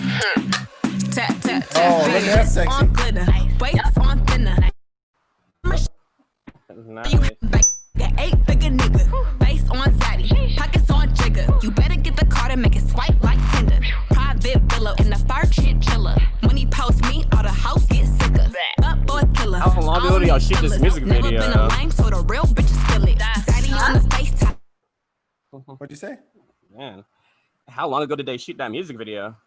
Tap, tap, tap. Oh, look at that sexy. On glitter. Weights on thinner. Nice. You back an 8-figure nigga. Face on zaddy. Pockets on jigger. You better get the card and make it swipe like Tinder. Private villa in the fur shit chiller. When he post me, all the house get sicker. Up boy killer. How long ago did y'all shoot this music Never video? been a lame, so the real bitches feel it. Daddy on the FaceTime. What'd you say? Man, how long ago did they shoot that music video?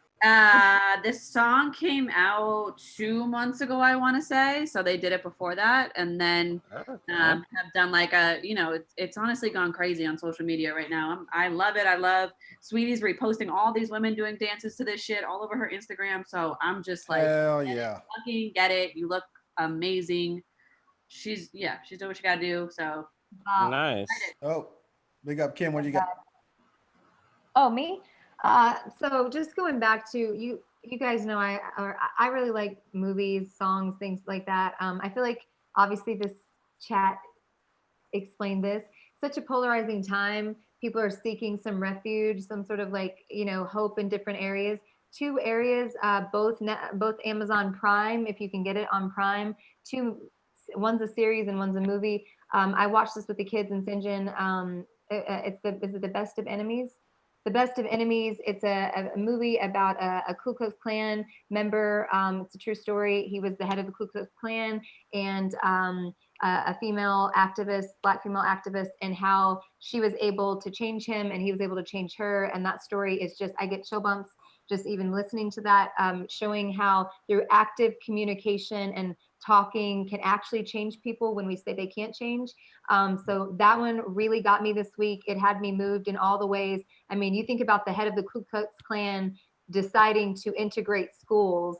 This song came out 2 months ago, I want to say. So they did it before that, and then have done like it's honestly gone crazy on social media right now. I love it. I love Sweetie's reposting all these women doing dances to this shit all over her Instagram. So I'm just like, Hell yeah. fucking get it. You look amazing. She's doing what she gotta do. So Nice. Oh, big up, Kim. What do you got? Oh, me? So just going back to you guys know I really like movies, songs, things like that. I feel like obviously this chat explained this. Such a polarizing time. People are seeking some refuge, some sort of hope in different areas. 2 areas, both Amazon Prime, if you can get it on Prime. One's a series and one's a movie. I watched this with the kids in Sinjin. Is it The Best of Enemies? The Best of Enemies. It's a movie about a Ku Klux Klan member. It's a true story. He was the head of the Ku Klux Klan, and a female activist, Black female activist, and how she was able to change him and he was able to change her. And that story is just, I get chill bumps just even listening to that, showing how through active communication and talking can actually change people when we say they can't change. So that one really got me this week. It had me moved in all the ways. I mean, you think about the head of the Ku Klux Klan deciding to integrate schools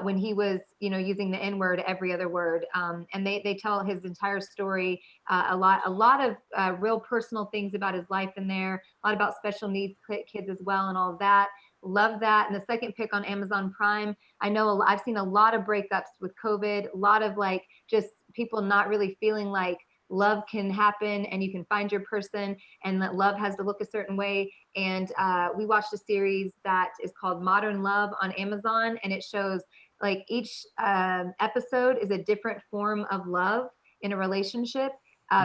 when he was, using the N-word every other word. And they tell his entire story, a lot of real personal things about his life in there, a lot about special needs kids as well and all of that. love that. And the second pick on Amazon Prime, I know I've seen a lot of breakups with COVID, a lot of like just people not really feeling like love can happen and you can find your person and that love has to look a certain way. And we watched a series that is called Modern Love on Amazon, and it shows like each episode is a different form of love in a relationship,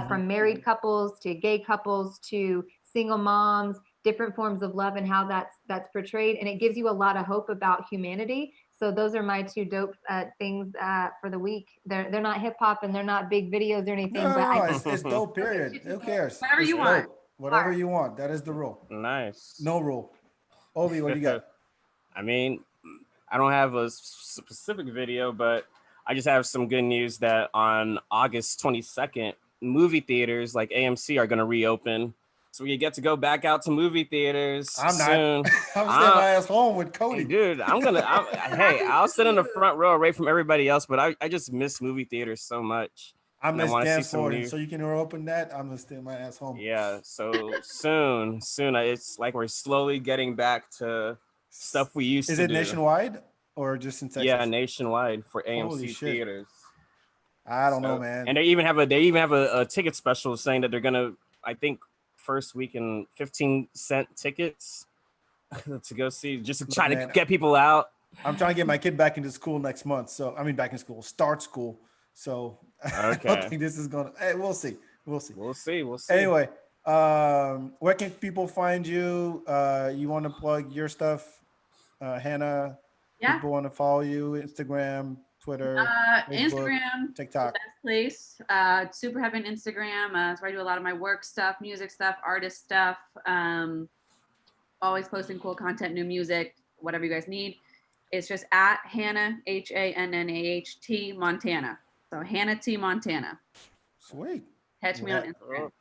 from married couples to gay couples to single moms, different forms of love and how that's portrayed. And it gives you a lot of hope about humanity. So those are my two dope things for the week. They're not hip hop and they're not big videos or anything, No, it's dope, period. Who cares? Whatever It's you want. dope. Whatever you want. That is the rule. Nice. No rule. Obi, what do you got? I mean, I don't have a specific video, but I just have some good news that on August 22nd, movie theaters like AMC are going to reopen. So we get to go back out to movie theaters soon. I'm staying my ass home with Cody. Dude, I'll sit in the front row away from everybody else, but I just miss movie theaters so much. I miss wanna see dance some floor, new- so you can open that. I'm gonna stay my ass home. Yeah, so soon, it's like we're slowly getting back to stuff we used Is to it do. nationwide or just in Texas? Yeah, nationwide for Holy AMC shit. theaters. I don't know, man. And they even have a ticket special saying that they're gonna, I think, first week in 15-cent tickets to go see, just to try to get people out. I'm trying to get my kid back into school next month. So back in school, start school. So I don't think this is gonna. Hey, we'll see. We'll see. Anyway, where can people find you? You want to plug your stuff, Hannah? Yeah. People want to follow you, Instagram, Twitter, Facebook, Instagram, TikTok. the best place. Super heavy on Instagram. That's where I do a lot of my work stuff, music stuff, artist stuff. Always posting cool content, new music, whatever you guys need. It's just at Hannah, HANNAHT Montana. So Hannah T Montana. Sweet. Catch me on Instagram.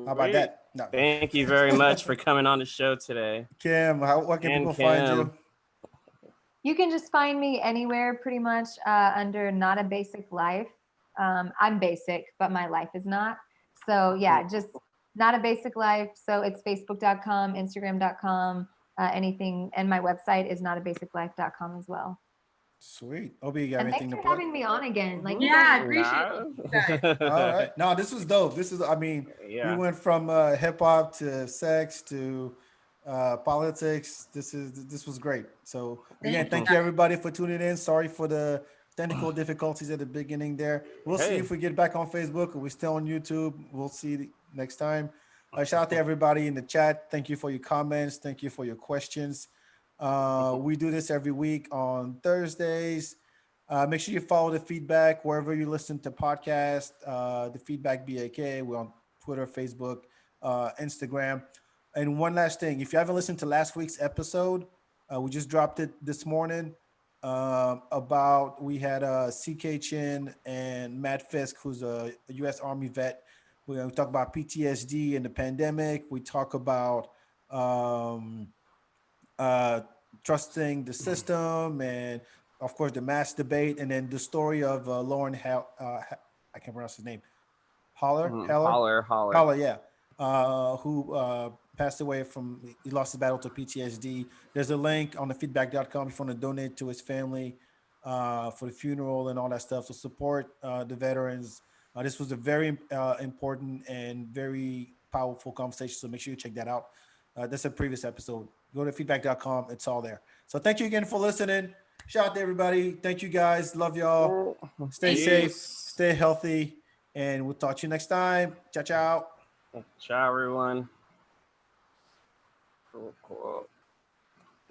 How about that? No. Thank you very much for coming on the show today. Kim, what can people find you? You can just find me anywhere pretty much under Not a Basic Life. I'm basic, but my life is not. So yeah, just Not a Basic Life. So it's facebook.com, instagram.com, anything. And my website is notabasiclife.com as well. Sweet. Obi, you got And anything thanks to for plug? having me on again. Like, yeah, I appreciate it. All right. No, this was dope. We went from hip hop to sex to politics. This was great. So again, thank you everybody for tuning in. Sorry for the technical difficulties at the beginning there. We'll see if we get back on Facebook or we're still on YouTube. We'll see next time. Shout out to everybody in the chat. Thank you for your comments. Thank you for your questions. We do this every week on Thursdays. Make sure you follow the feedback wherever you listen to podcasts. The feedback BAK. We're on Twitter, Facebook, Instagram. And one last thing, if you haven't listened to last week's episode, we just dropped it this morning. We had CK Chin and Matt Fisk, who's a U.S. Army vet. We talk about PTSD and the pandemic. We talk about trusting the system, and of course the mask debate, and then the story of Lauren I can't pronounce his name. Holler, yeah. Who passed away he lost his battle to PTSD. There's a link on the feedback.com if you want to donate to his family for the funeral and all that stuff. So support the veterans. This was a very important and very powerful conversation. So make sure you check that out. That's a previous episode. Go to feedback.com. It's all there. So thank you again for listening. Shout out to everybody. Thank you guys. Love y'all. Stay safe. Stay healthy. And we'll talk to you next time. Ciao, ciao. Ciao, everyone. Cool.